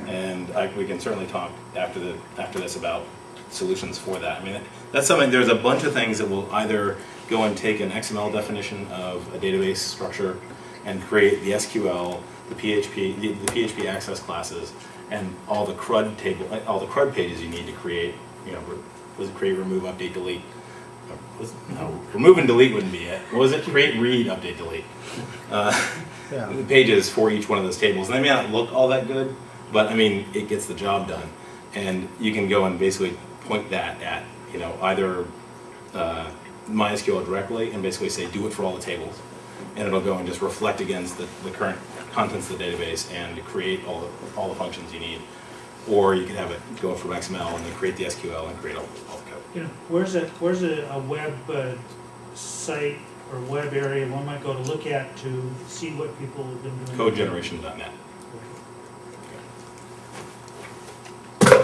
and we can certainly talk after this about solutions for that. I mean, that's something. There's a bunch of things that will either go and take an XML definition of a database structure and create the SQL, the PHP access classes, and all the CRUD pages you need to create. Create, remove, update, delete no, remove and delete wouldn't be it. What was it? Create, read, update, delete. The pages for each one of those tables. And they may not look all that good, but I mean, it gets the job done. And you can go and basically point that at, you know, either MySQL directly and basically say, do it for all the tables. And it'll go and just reflect against the current contents of the database and create all the functions you need. Or you can have it go from XML and then create the SQL and create all the code. You know, where's a web site or web area one might go to look at to see what people have been doing? Codegeneration.net.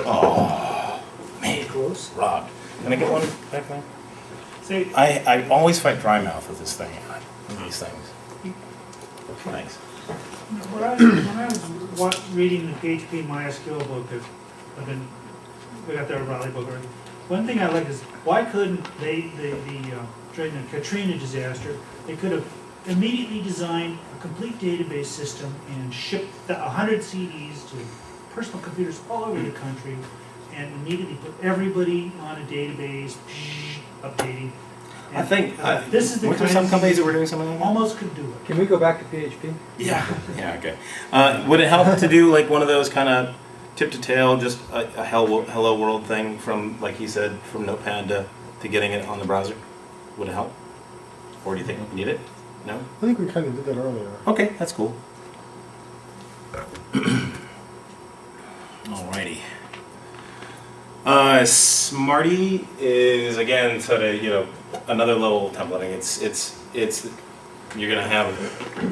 Oh, man, Close. robbed. Can I get one back there? Say, I always fight dry mouth with this thing, with these things. Thanks. when I was reading the PHP MySQL book, we got the O'Reilly book already. One thing I like is, why couldn't they, during the Katrina disaster, they could have immediately designed a complete database system and shipped 100 CDs to personal computers all over the country and immediately put everybody on a database, updating. And, I think, this is the weren't there kind some of companies that were doing something like that? almost could do it. Can we go back to PHP? Yeah, yeah, okay. Would it help to do like one of those kind of tip to tail, just a hello world thing from, like he said, from Notepad to getting it on the browser? Would it help? Or do you think we need it? No? I think we kind of did that earlier. Okay, that's cool. Alrighty. Smarty is again sort of, you know, another level of templating. It's you're gonna have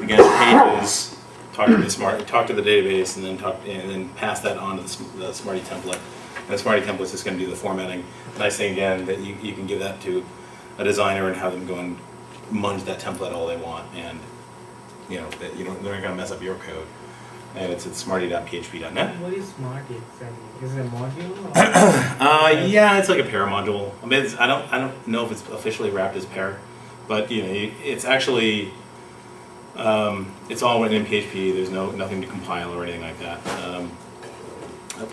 again pages, talk to the database, and then pass that on to the Smarty template. And the Smarty template is just gonna do the formatting. Nice thing again that you can give that to a designer and have them go and munge that template all they want, and you know that they're not gonna mess up your code. And it's at smarty.php.net. What is Smarty exactly? Is it a module? Or Yeah, it's like a pair module. I mean, I don't know if it's officially wrapped as pair, but you know, it's actually it's all written in PHP. There's nothing to compile or anything like that.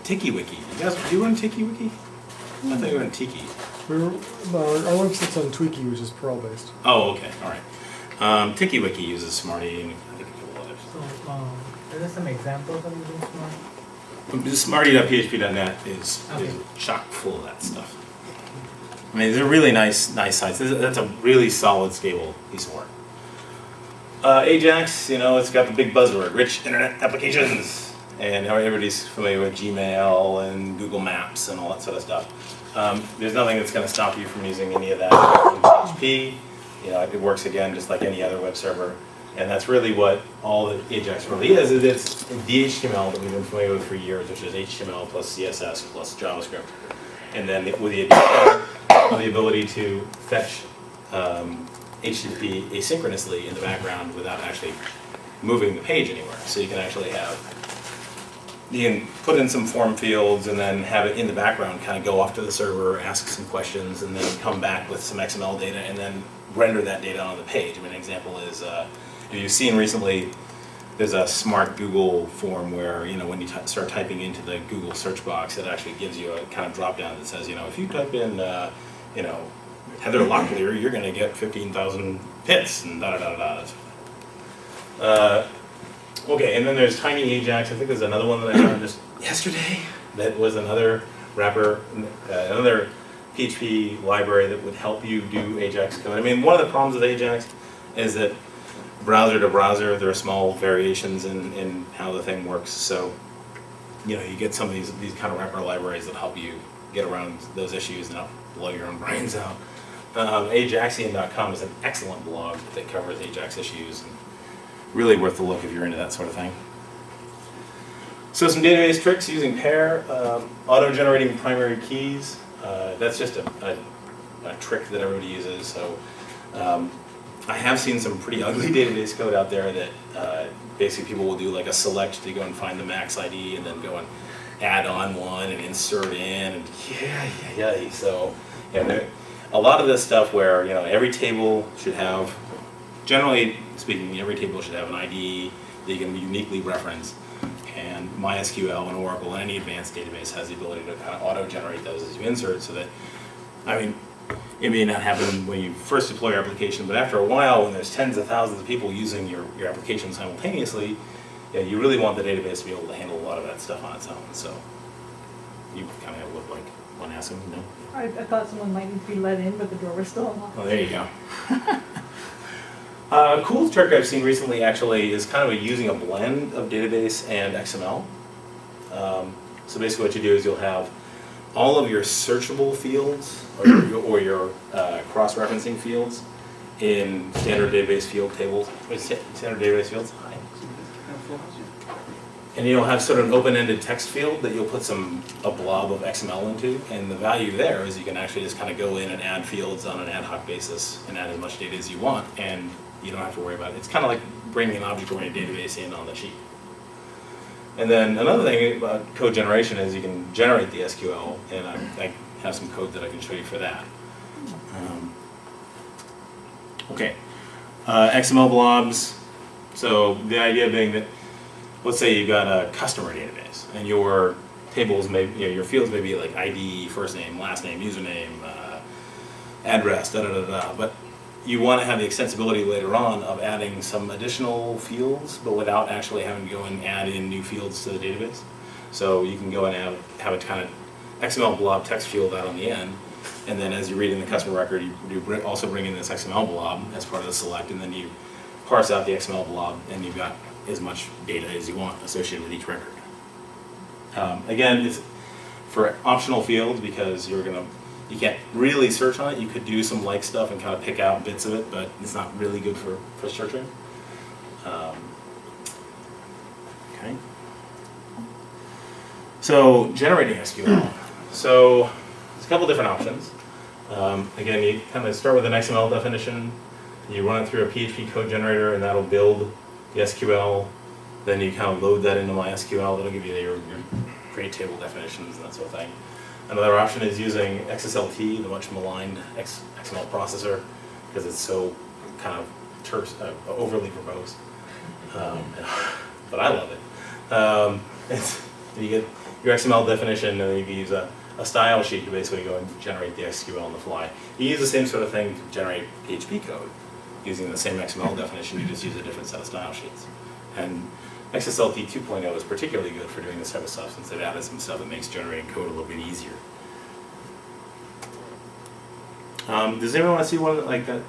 TikiWiki. You guys, do you run TikiWiki? I thought you were on Tiki. Our website's on Tweaky, which is Perl based. Oh, okay, all right. TikiWiki uses Smarty and I think a couple others. So, are there some examples of using Smarty? Smarty.php.net is chock full of that stuff. I mean, they're really nice sites. That's a really solid, stable piece of work. Ajax, you know, it's got the big buzzword, rich internet applications. And everybody's familiar with Gmail and Google Maps and all that sort of stuff. There's nothing that's going to stop you from using any of that in PHP. You know, it works again just like any other web server. And that's really what all that Ajax really is it's the HTML that we've been familiar with for years, which is HTML plus CSS plus JavaScript. And then with the addition of the ability to fetch HTTP asynchronously in the background without actually moving the page anywhere. So you can actually you can put in some form fields and then have it in the background kind of go off to the server, ask some questions, and then come back with some XML data and then render that data on the page. I mean, an example is, if you've seen recently, there's a smart Google form where, you know, when you start typing into the Google search box, it actually gives you a kind of drop down that says, you know, if you type in, you know, Heather Locklear, you're going to get 15,000 hits and da-da-da-da. Okay, and then there's Tiny Ajax. I think there's another one that I found just yesterday that was another wrapper, another PHP library that would help you do Ajax code. I mean, one of the problems with Ajax is that browser to browser, there are small variations in how the thing works. So, you know, you get some of these kind of wrapper libraries that help you get around those issues and not blow your own brains out. Ajaxian.com is an excellent blog that covers Ajax issues. And really worth the look if you're into that sort of thing. So some database tricks using pair, auto-generating primary keys. That's just a trick that everybody uses. So I have seen some pretty ugly database code out there that basically people will do like a select to go and find the max ID and then go and add on one and insert in and yeah. So yeah, a lot of this stuff where, you know, every table should have, generally speaking, every table should have an ID that you can uniquely reference. And MySQL and Oracle and any advanced database has the ability to kind of auto-generate those as you insert so that, I mean, it may not happen when you first deploy your application, but after a while, when there's tens of thousands of people using your application simultaneously, yeah, you really want the database to be able to handle a lot of that stuff on its own. So you kind of look like one asking, no? I thought someone might need to be let in, but the door was still unlocked. Oh, there you go. A cool trick I've seen recently actually is kind of using a blend of database and XML. So basically what you do is you'll have all of your searchable fields or your cross-referencing fields in standard database field tables, standard database fields. Hi. And you'll have sort of an open-ended text field that you'll put a blob of XML into, and the value there is you can actually just kind of go in and add fields on an ad hoc basis and add as much data as you want, and you don't have to worry about it. It's kind of like bringing an object-oriented database in on the sheet. And then another thing about code generation is you can generate the SQL, and I have some code that I can show you for that. Okay, XML blobs. So the idea being that, let's say you've got a customer database, and your tables may, your fields may be like ID, first name, last name, username, address, but you want to have the extensibility later on of adding some additional fields, but without actually having to go and add in new fields to the database. So you can go and have a kind of XML blob text field out on the end, and then as you read in the customer record, you also bring in this XML blob as part of the select, and then you parse out the XML blob, and you've got as much data as you want associated with each record. Again, it's for optional fields because you can't really search on it. You could do some like stuff and kind of pick out bits of it, but it's not really good for searching. Okay. So generating SQL. So there's a couple different options. Again, you kind of start with an XML definition. You run it through a PHP code generator, and that'll build the SQL. Then you kind of load that into MySQL. That'll give you your create table definitions and that sort of thing. Another option is using XSLT, the much maligned XML processor, because it's so kind of terse, overly verbose. But I love it. You get your XML definition, and then you can use a style sheet to basically go and generate the SQL on the fly. You use the same sort of thing to generate PHP code. Using the same XML definition, you just use a different set of style sheets. And XSLT 2.0 is particularly good for doing this type of stuff, since they've added some stuff that makes generating code a little bit easier. Does anyone want to see one like that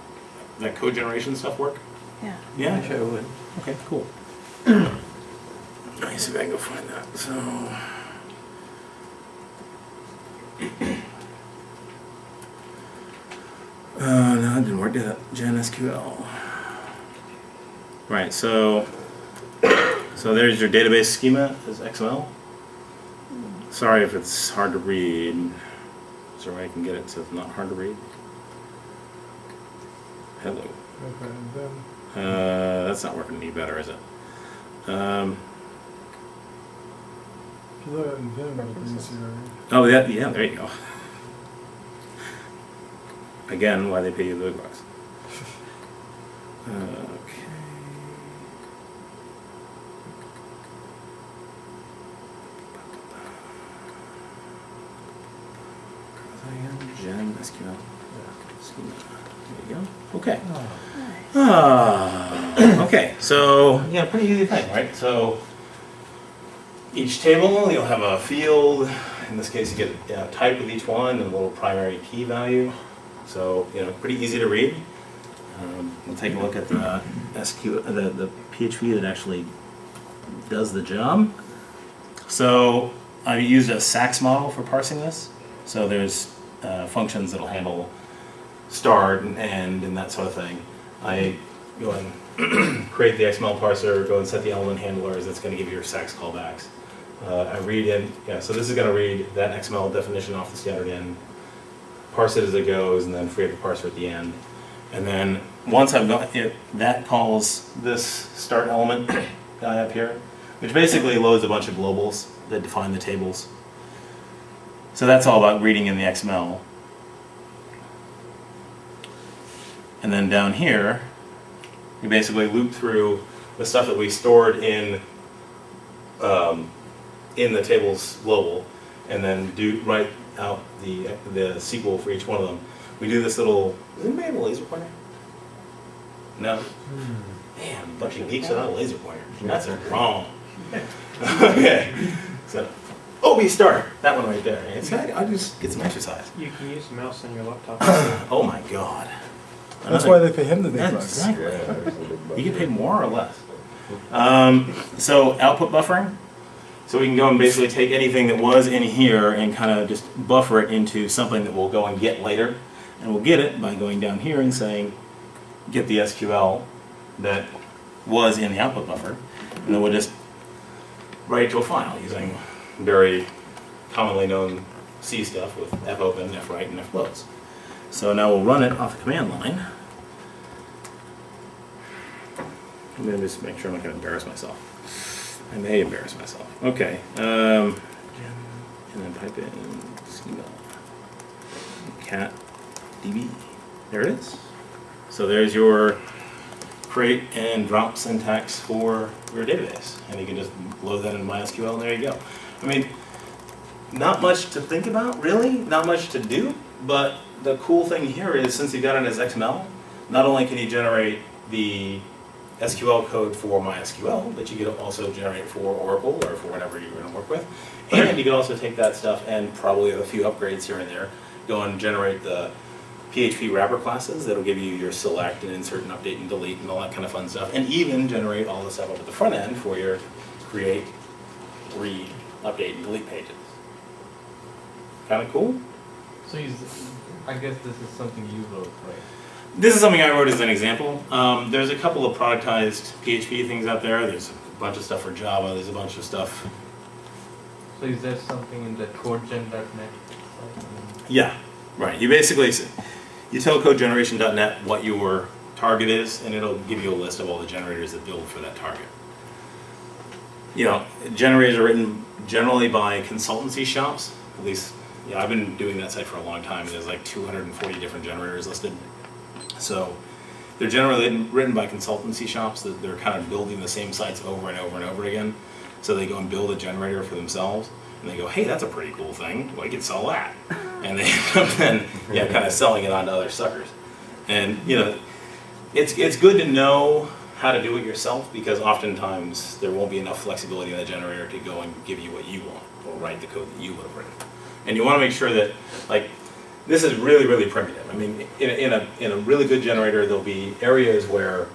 code generation stuff work? Yeah. Yeah, sure would. Okay, cool. Let me see if I can go find that. So, no, it didn't work. Did it? Gen SQL. Right. So there's your database schema as XML. Sorry if it's hard to read. Is there a way I can get it so it's not hard to read? Hello. That's not working any better, is it? Oh, yeah, there you go. Again, why they pay you the big bucks. Okay. Gen SQL. There you go. Okay. Okay, so yeah, pretty easy thing, right? So each table, you'll have a field. In this case, you get a type of each one and a little primary key value. So pretty easy to read. We'll take a look at the the PHP that actually does the job. So I used a SAX model for parsing this. So there's functions that'll handle start and end and that sort of thing. I go and create the XML parser, go and set the element handlers. That's going to give you your SAX callbacks. I read in, so this is going to read that XML definition off the standard in, parse it as it goes, and then free up the parser at the end. And then once I've got it, that calls this start element guy up here, which basically loads a bunch of globals that define the tables. So that's all about reading in the XML. And then down here, we basically loop through the stuff that we stored in the tables global, and then write out the SQL for each one of them. we do this little, does anybody have a laser pointer? No? Man, a bunch of geeks without a laser pointer. That's wrong. Okay, so, OB starter, that one right there. It's, I just get some exercise. You can use the mouse on your laptop. Oh my God. That's why they pay him the big That's bucks. exactly. Yeah, there's a big You get buffer. paid more or less. So output buffering. So we can go and basically take anything that was in here and kind of just buffer it into something that we'll go and get later. And we'll get it by going down here and saying, get the SQL that was in the output buffer. And then we'll just write it to a file using very commonly known C stuff with fopen, fwrite, and fclose. So now we'll run it off the command line. I'm going to just make sure I'm not going to embarrass myself. I may embarrass myself. Okay. And then pipe in schema. Cat db. There it is. So there's your create and drop syntax for your database. And you can just load that in MySQL and there you go. I mean, not much to think about, really. Not much to do. But the cool thing here is since you got it as XML, not only can you generate the SQL code for MySQL, but you can also generate for Oracle or for whatever you're going to work with. And you can also take that stuff and probably with a few upgrades here and there, go and generate the PHP wrapper classes that'll give you your select and insert and update and delete and all that kind of fun stuff. And even generate all the stuff up at the front end for your create, read, update, and delete pages. Kind of cool? So I guess this is something you wrote, right? This is something I wrote as an example. There's a couple of productized PHP things out there. There's a bunch of stuff for Java. There's a bunch of stuff. So is there something in the codegen.net? Yeah, right. You basically, you tell codegeneration.net what your target is, and it'll give you a list of all the generators that build for that target. You know, generators are written generally by consultancy shops. At least, yeah, I've been doing that site for a long time. There's like 240 different generators listed. So they're generally written by consultancy shops that they're kind of building the same sites over and over and over again. So they go and build a generator for themselves, and they go, hey, that's a pretty cool thing. Well, I can sell that. And they end up then, yeah, kind of selling it on to other suckers. And, you know, it's good to know how to do it yourself because oftentimes there won't be enough flexibility in the generator to go and give you what you want or write the code that you would have written. And you want to make sure that, like, this is really, really primitive. I mean, in a really good generator, there'll be areas where,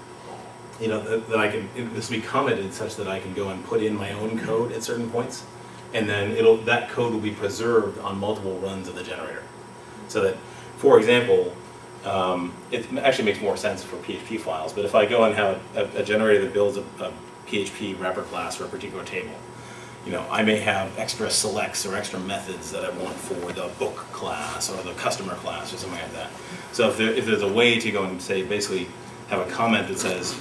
you know, that I can, this will be commented such that I can go and put in my own code at certain points, and then that code will be preserved on multiple runs of the generator. So that, for example, it actually makes more sense for PHP files, but if I go and have a generator that builds a PHP wrapper class for a particular table, you know, I may have extra selects or extra methods that I want for the book class or the customer class or something like that. So if there's a way to go and say, basically have a comment that says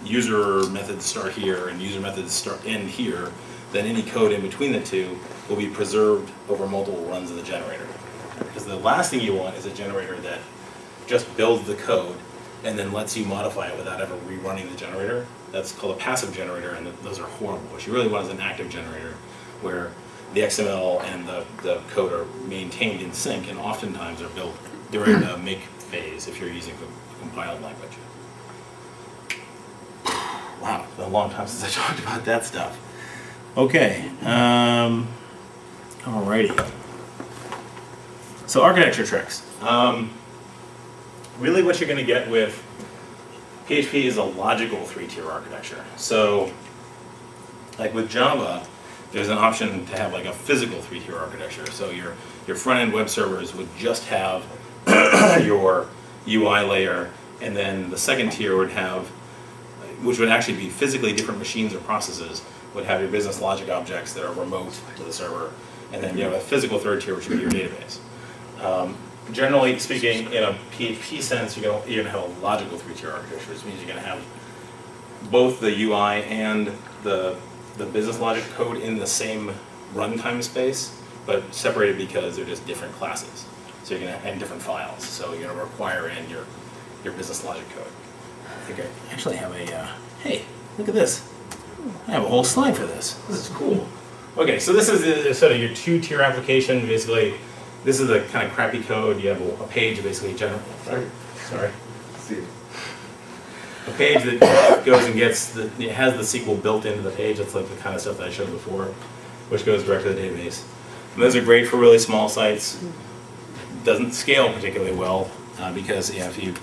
user methods start here and user methods end here, then any code in between the two will be preserved over multiple runs of the generator. Because the last thing you want is a generator that just builds the code and then lets you modify it without ever rerunning the generator. That's called a passive generator, and those are horrible. What you really want is an active generator where the XML and the code are maintained in sync and oftentimes are built during the make phase if you're using a compiled language. Wow, it's been a long time since I talked about that stuff. Okay, alrighty. So architecture tricks. Really what you're going to get with PHP is a logical 3-tier architecture. So, like with Java, there's an option to have like a physical 3-tier architecture. So your front-end web servers would just have your UI layer, and then the second tier would have, which would actually be physically different machines or processes, would have your business logic objects that are remote to the server, and then you have a physical third tier, which would be your database. Generally speaking, in a PHP sense, you're going to have a logical 3-tier architecture, which means you're going to have both the UI and the business logic code in the same runtime space, but separated because they're just different classes. So you're going to have different files. So you're going to require in your business logic code. I think I actually have a, hey, look at this. I have a whole slide for this. This is cool. Okay, so this is sort of your 2-tier application. Basically, this is the kind of crappy code. You have a page basically sorry. See, A page that goes and gets, it has the SQL built into the page. That's like the kind of stuff that I showed before, which goes directly to the database. And those are great for really small sites. Doesn't scale particularly well because if you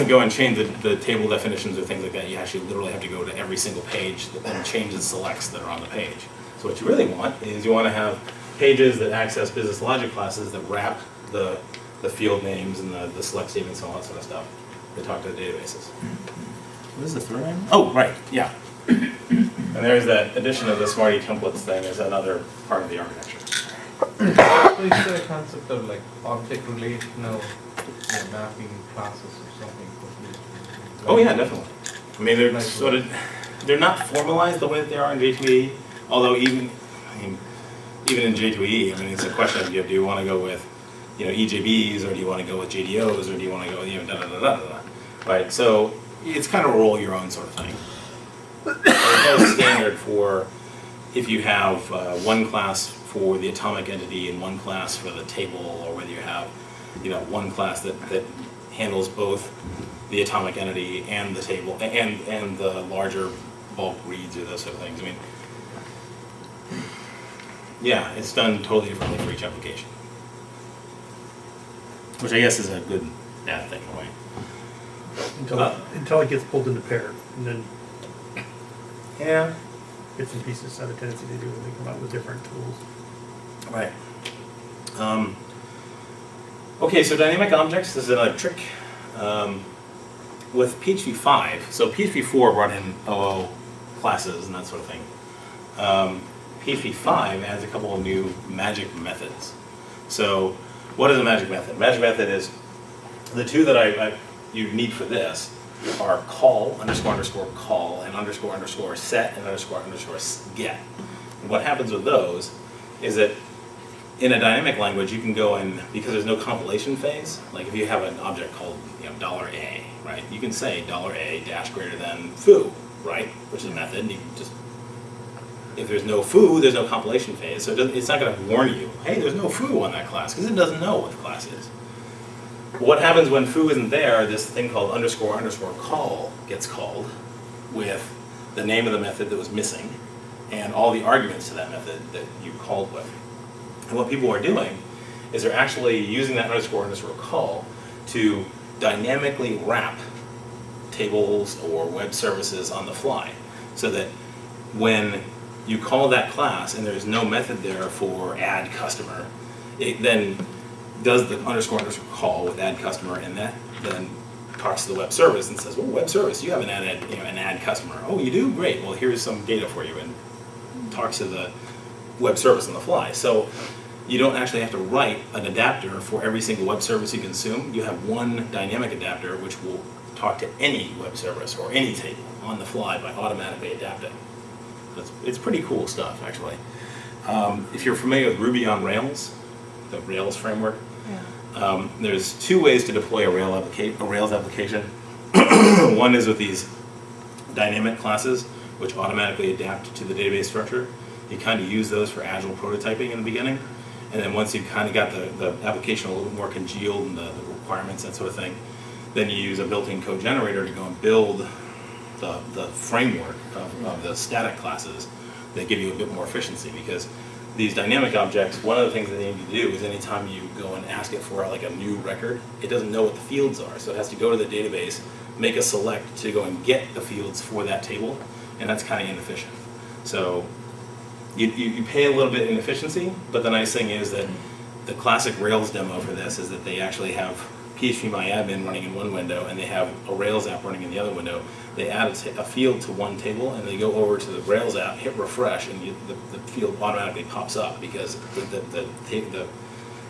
go and change the table definitions or things like that, you actually literally have to go to every single page and change the selects that are on the page. So what you really want is you want to have pages that access business logic classes that wrap the field names and the select statements and all that sort of stuff. They talk to the databases. What is the third one? Oh, right, yeah. And there's that addition of the Smarty templates thing as another part of the architecture. So it's a concept of like object relational mapping classes or something. Oh yeah, definitely. I mean, they're sort of, they're not formalized the way that they are in J2EE, although even in J2EE, I mean, it's a question of do you want to go with, EJBs, or do you want to go with JDOs, or do you want to go with, da-da-da-da-da, right? So it's kind of a roll your own sort of thing. There's no standard for if you have one class for the atomic entity and one class for the table, or whether you have, one class that handles both the atomic entity and the table and the larger bulk reads or those sort of things. I mean, yeah, it's done totally differently for each application, which I guess is a good bad thing in a way. Until it gets pulled into pair, and then Yeah. bits and pieces have a tendency to do when they come out with different tools. Right. Okay, so dynamic objects, this is another trick. With PHP 5, so PHP 4 brought in OO classes and that sort of thing. PHP 5 adds a couple of new magic methods. So what is a magic method? Magic method is the two that you need for this are call, underscore call, and underscore set, and underscore get. And what happens with those is that in a dynamic language, you can go in, because there's no compilation phase, like if you have an object called $A, right? You can say $A dash greater than foo, right? Which is a method, and you can just, if there's no foo, there's no compilation phase, so it's not going to warn you, hey, there's no foo on that class, because it doesn't know what the class is. What happens when foo isn't there, this thing called underscore call gets called with the name of the method that was missing and all the arguments to that method that you called with. And what people are doing is they're actually using that underscore call to dynamically wrap tables or web services on the fly, so that when you call that class and there's no method there for add customer, it then does the underscore call with add customer, and that then talks to the web service and says, well, web service, you have an add customer. Oh, you do? Great. Well, here's some data for you, and talks to the web service on the fly. So you don't actually have to write an adapter for every single web service you consume. You have one dynamic adapter which will talk to any web service or any table on the fly by automatically adapting. It's pretty cool stuff, actually. If you're familiar with Ruby on Rails, the Rails framework, there's two ways to deploy a Rails application. One is with these dynamic classes, which automatically adapt to the database structure. You kind of use those for agile prototyping in the beginning, and then once you've kind of got the application a little bit more congealed and the requirements, that sort of thing, then you use a built-in code generator to go and build the framework of the static classes that give you a bit more efficiency, because these dynamic objects, one of the things that they need to do is anytime you go and ask it for like a new record, it doesn't know what the fields are, so it has to go to the database, make a select to go and get the fields for that table, and that's kind of inefficient. So you pay a little bit in efficiency, but the nice thing is that the classic Rails demo for this is that they actually have PHPMyAdmin running in one window, and they have a Rails app running in the other window. They add a field to one table, and they go over to the Rails app, hit refresh, and the field automatically pops up, because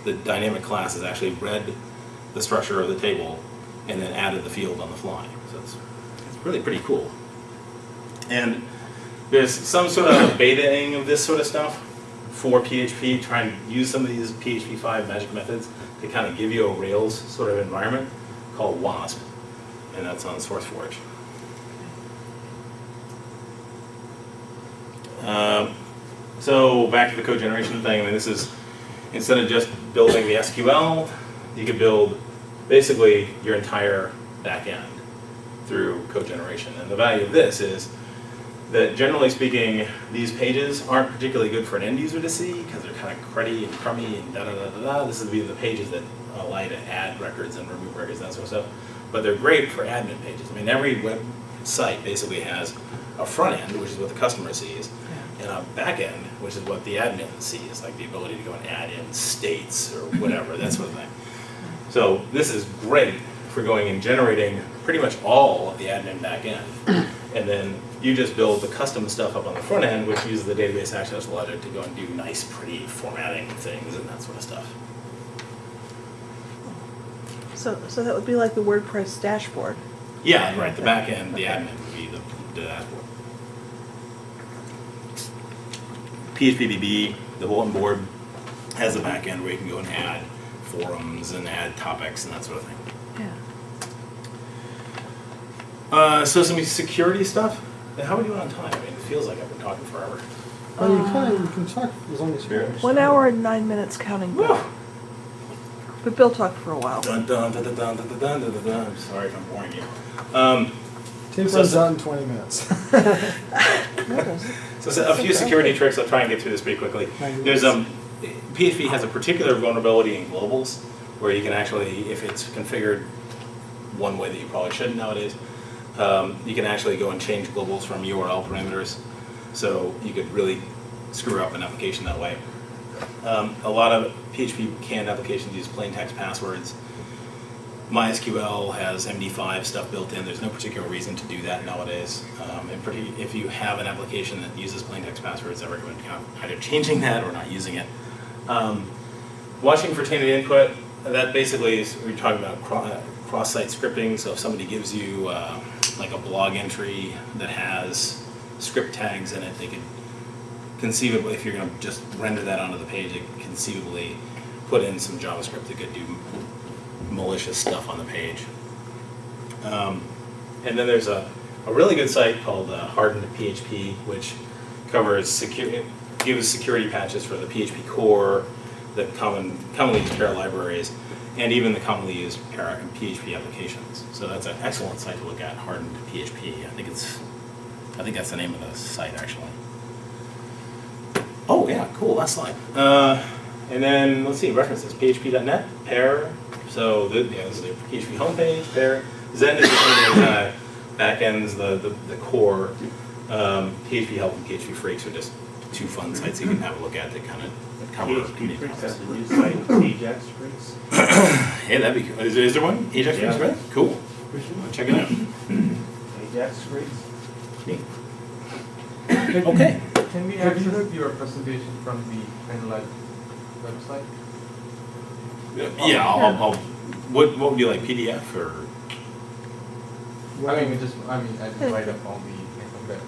the dynamic class has actually read the structure of the table and then added the field on the fly. So it's really pretty cool. And there's some sort of betaing of this sort of stuff for PHP, trying to use some of these PHP 5 magic methods to kind of give you a Rails sort of environment called WASP, and that's on SourceForge. So back to the code generation thing. I mean, this is instead of just building the SQL, you could build basically your entire back end through code generation. And the value of this is that generally speaking, these pages aren't particularly good for an end user to see because they're kind of cruddy and crummy and da-da-da-da-da. This would be the pages that allow you to add records and remove records, that sort of stuff. But they're great for admin pages. I mean, every website basically has a front end, which is what the customer sees, and a back end, which is what the admin sees, like the ability to go and add in states or whatever, that sort of thing. So this is great for going and generating pretty much all of the admin back end. And then you just build the custom stuff up on the front end, which uses the database access logic to go and do nice, pretty formatting things and that sort of stuff. So that would be like the WordPress dashboard. Yeah, right. The back end, the admin would be the dashboard. PHPBB, the bulletin board, has a back end where you can go and add forums and add topics and that sort of thing. Yeah. So some security stuff. How are we doing on time? I mean, it feels like I've been talking forever. Well, you can talk as long as you want. 1 hour and 9 minutes counting Bill. But Bill talked for a while. Dun, dun, dun, dun, dun, dun, dun, dun, dun, dun. I'm sorry if I'm boring you. Tape runs out in 20 minutes. So a few security tricks. I'll try and get through this pretty quickly. There's PHP has a particular vulnerability in globals where you can actually, if it's configured one way that you probably shouldn't nowadays, you can actually go and change globals from URL parameters. So you could really screw up an application that way. A lot of PHP canned applications use plain text passwords. MySQL has MD5 stuff built in. There's no particular reason to do that nowadays. If you have an application that uses plain text passwords, I recommend either changing that or not using it. Watching for tainted input, that basically is, we're talking about cross-site scripting. So if somebody gives you like a blog entry that has script tags in it, they could conceivably, if you're going to just render that onto the page, it could conceivably put in some JavaScript that could do malicious stuff on the page. And then there's a really good site called Hardened PHP, which covers gives security patches for the PHP core, the commonly used para libraries, and even the commonly used para and PHP applications. So that's an excellent site to look at, Hardened PHP. I think that's the name of the site actually. Oh yeah, cool, last slide. And then let's see, references, php.net, pair. So this is the PHP homepage, pair. Zen is the backends, the core. PHP Help and PHP Freaks are just two fun sites you can have a look at that kind of cover. PHP Freaks has a new site, Ajax Freaks. Hey, that'd be cool. Is there one? Ajax Freaks, right? Cool. Check it out. Ajax Freaks. Okay. Can we access your presentation from the PenLUG website? Yeah, I'll what would you like, PDF or? I can write up all the website.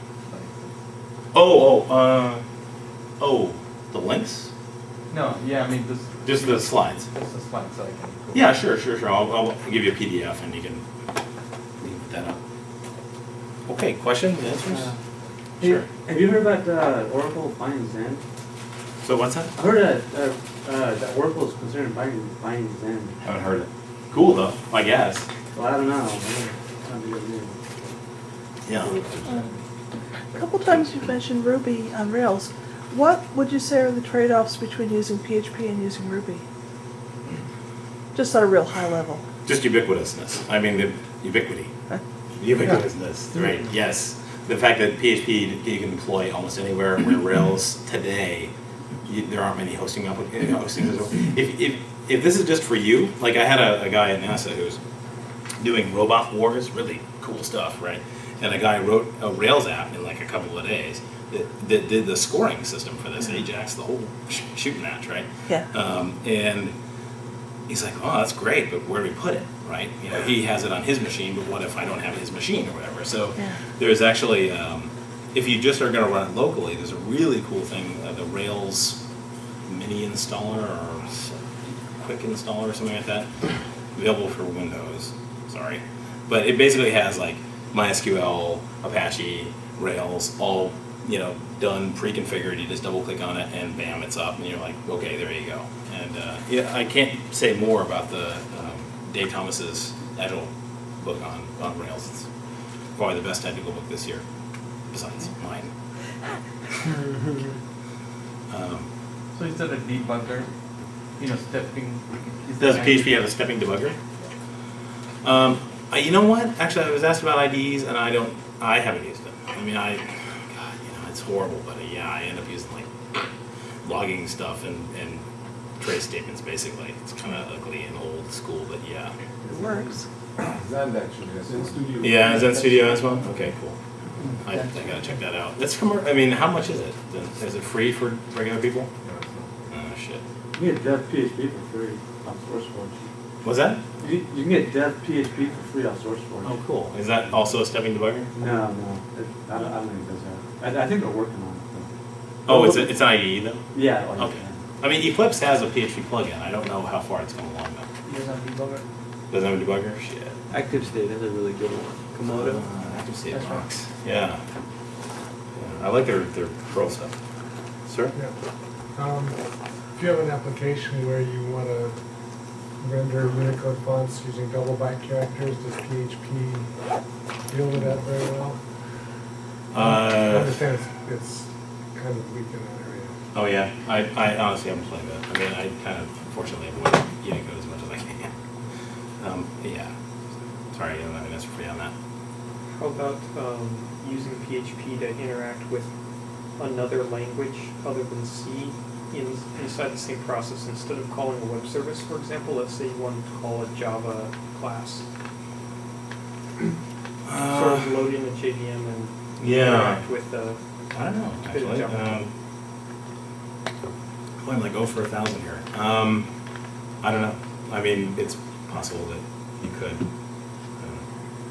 Oh, the links? No, yeah, I mean Just the slides. Just the slides, so I can. Yeah, sure. I'll give you a PDF and you can put that up. Okay, questions, answers? Sure. Have you heard about Oracle buying Zen? So what's that? I heard that Oracle is considering buying Zen. Haven't heard it. Cool though, I guess. Well, I don't know. Yeah. A couple times you've mentioned Ruby on Rails. What would you say are the trade-offs between using PHP and using Ruby? Just at a real high level. Just ubiquitousness. I mean, the ubiquity. Huh? Ubiquitousness, right, yes. The fact that PHP you can deploy almost anywhere, where Rails today, there aren't many hosting applications. If this is just for you, like I had a guy at NASA who's doing robot wars, really cool stuff, right? And a guy wrote a Rails app in like a couple of days that did the scoring system for this Ajax, the whole shooting match, right? Yeah. And he's like, oh, that's great, but where do we put it, right? You know, he has it on his machine, but what if I don't have his machine or whatever? So there's actually, if you just are going to run it locally, there's a really cool thing, the Rails mini installer or quick installer or something like that, available for Windows, sorry. But it basically has like MySQL, Apache, Rails, all done, pre-configured. You just double click on it and bam, it's up and you're like, okay, there you go. And yeah, I can't say more about the Dave Thomas's Agile book on Rails. It's probably the best technical book this year, besides mine. So is that a debugger? You know, stepping. Does PHP have a stepping debugger? You know what? Actually, I was asked about IDEs, and I haven't used it. I mean, God, it's horrible, but yeah, I end up using like logging stuff and trace statements basically. It's kind of ugly and old school, but yeah. It works. Zen actually, Zen Studio. Yeah, Zen Studio as well? Okay, cool. I gotta check that out. That's I mean, how much is it? Is it free for regular people? Oh, shit. You can get Dev PHP for free on SourceForge. What's that? You can get Dev PHP for free on SourceForge. Oh, cool. Is that also a stepping debugger? No. I don't think it does that. I think they're working on it. Oh, it's an IDE though? Yeah. Okay. I mean, Eclipse has a PHP plugin. I don't know how far it's come along though. Doesn't have debugger. Doesn't have a debugger? Shit. Active State is a really good one. Komodo. Active State box. Yeah. I like their Perl stuff. Sir? Yeah. If you have an application where you want to render Unicode fonts using double byte characters, does PHP deal with that very well? I understand it's kind of weak in that area. Oh yeah, I honestly haven't played that. I mean, I kind of unfortunately avoid Unicode as much as I can. Yeah. Sorry, I don't have an answer for you on that. How about using PHP to interact with another language other than C inside the same process? Instead of calling a web service, for example, let's say you wanted to call a Java class. Sort of load in a JVM and interact with the I don't know, actually. I'm going to go for 1,000 here. I don't know. I mean, it's possible that you could.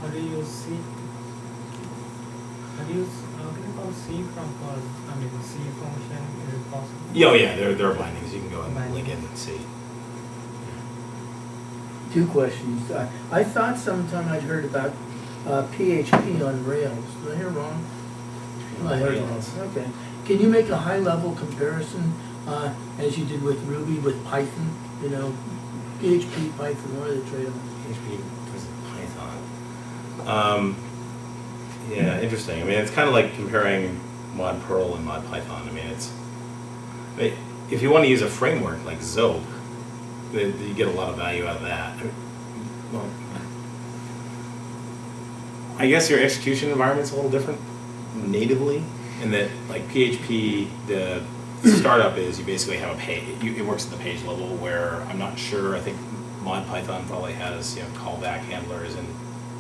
How do you use C? How do you use, can you call C C function, is it possible? Yeah, oh yeah, there are bindings. You can go and link in and see. Two questions. I thought sometime I'd heard about PHP on Rails. Did I hear wrong? I heard wrong. Okay. Can you make a high-level comparison, as you did with Ruby, with Python? You know, PHP, Python, what are the trade-offs? PHP versus Python. Yeah, interesting. I mean, it's kind of like comparing mod Perl and mod Python. I mean, if you want to use a framework like Zope, then you get a lot of value out of that. Well, I guess your execution environment's a little different natively, in that like PHP, the startup is you basically have a page. It works at the page level, where I'm not sure. I think mod Python probably has callback handlers, and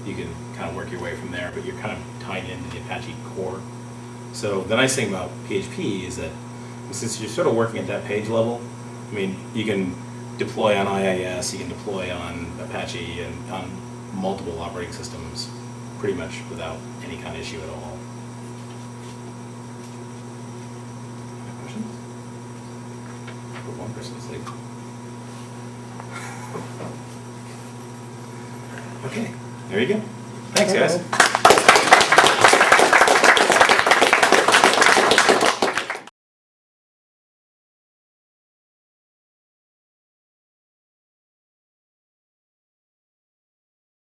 you can kind of work your way from there. But you're kind of tied into the Apache core. So the nice thing about PHP is that since you're sort of working at that page level, I mean, you can deploy on IIS, you can deploy on Apache, and on multiple operating systems pretty much without any kind of issue at all. Any questions? Put one person to sleep. Okay, there you go. Thanks, guys.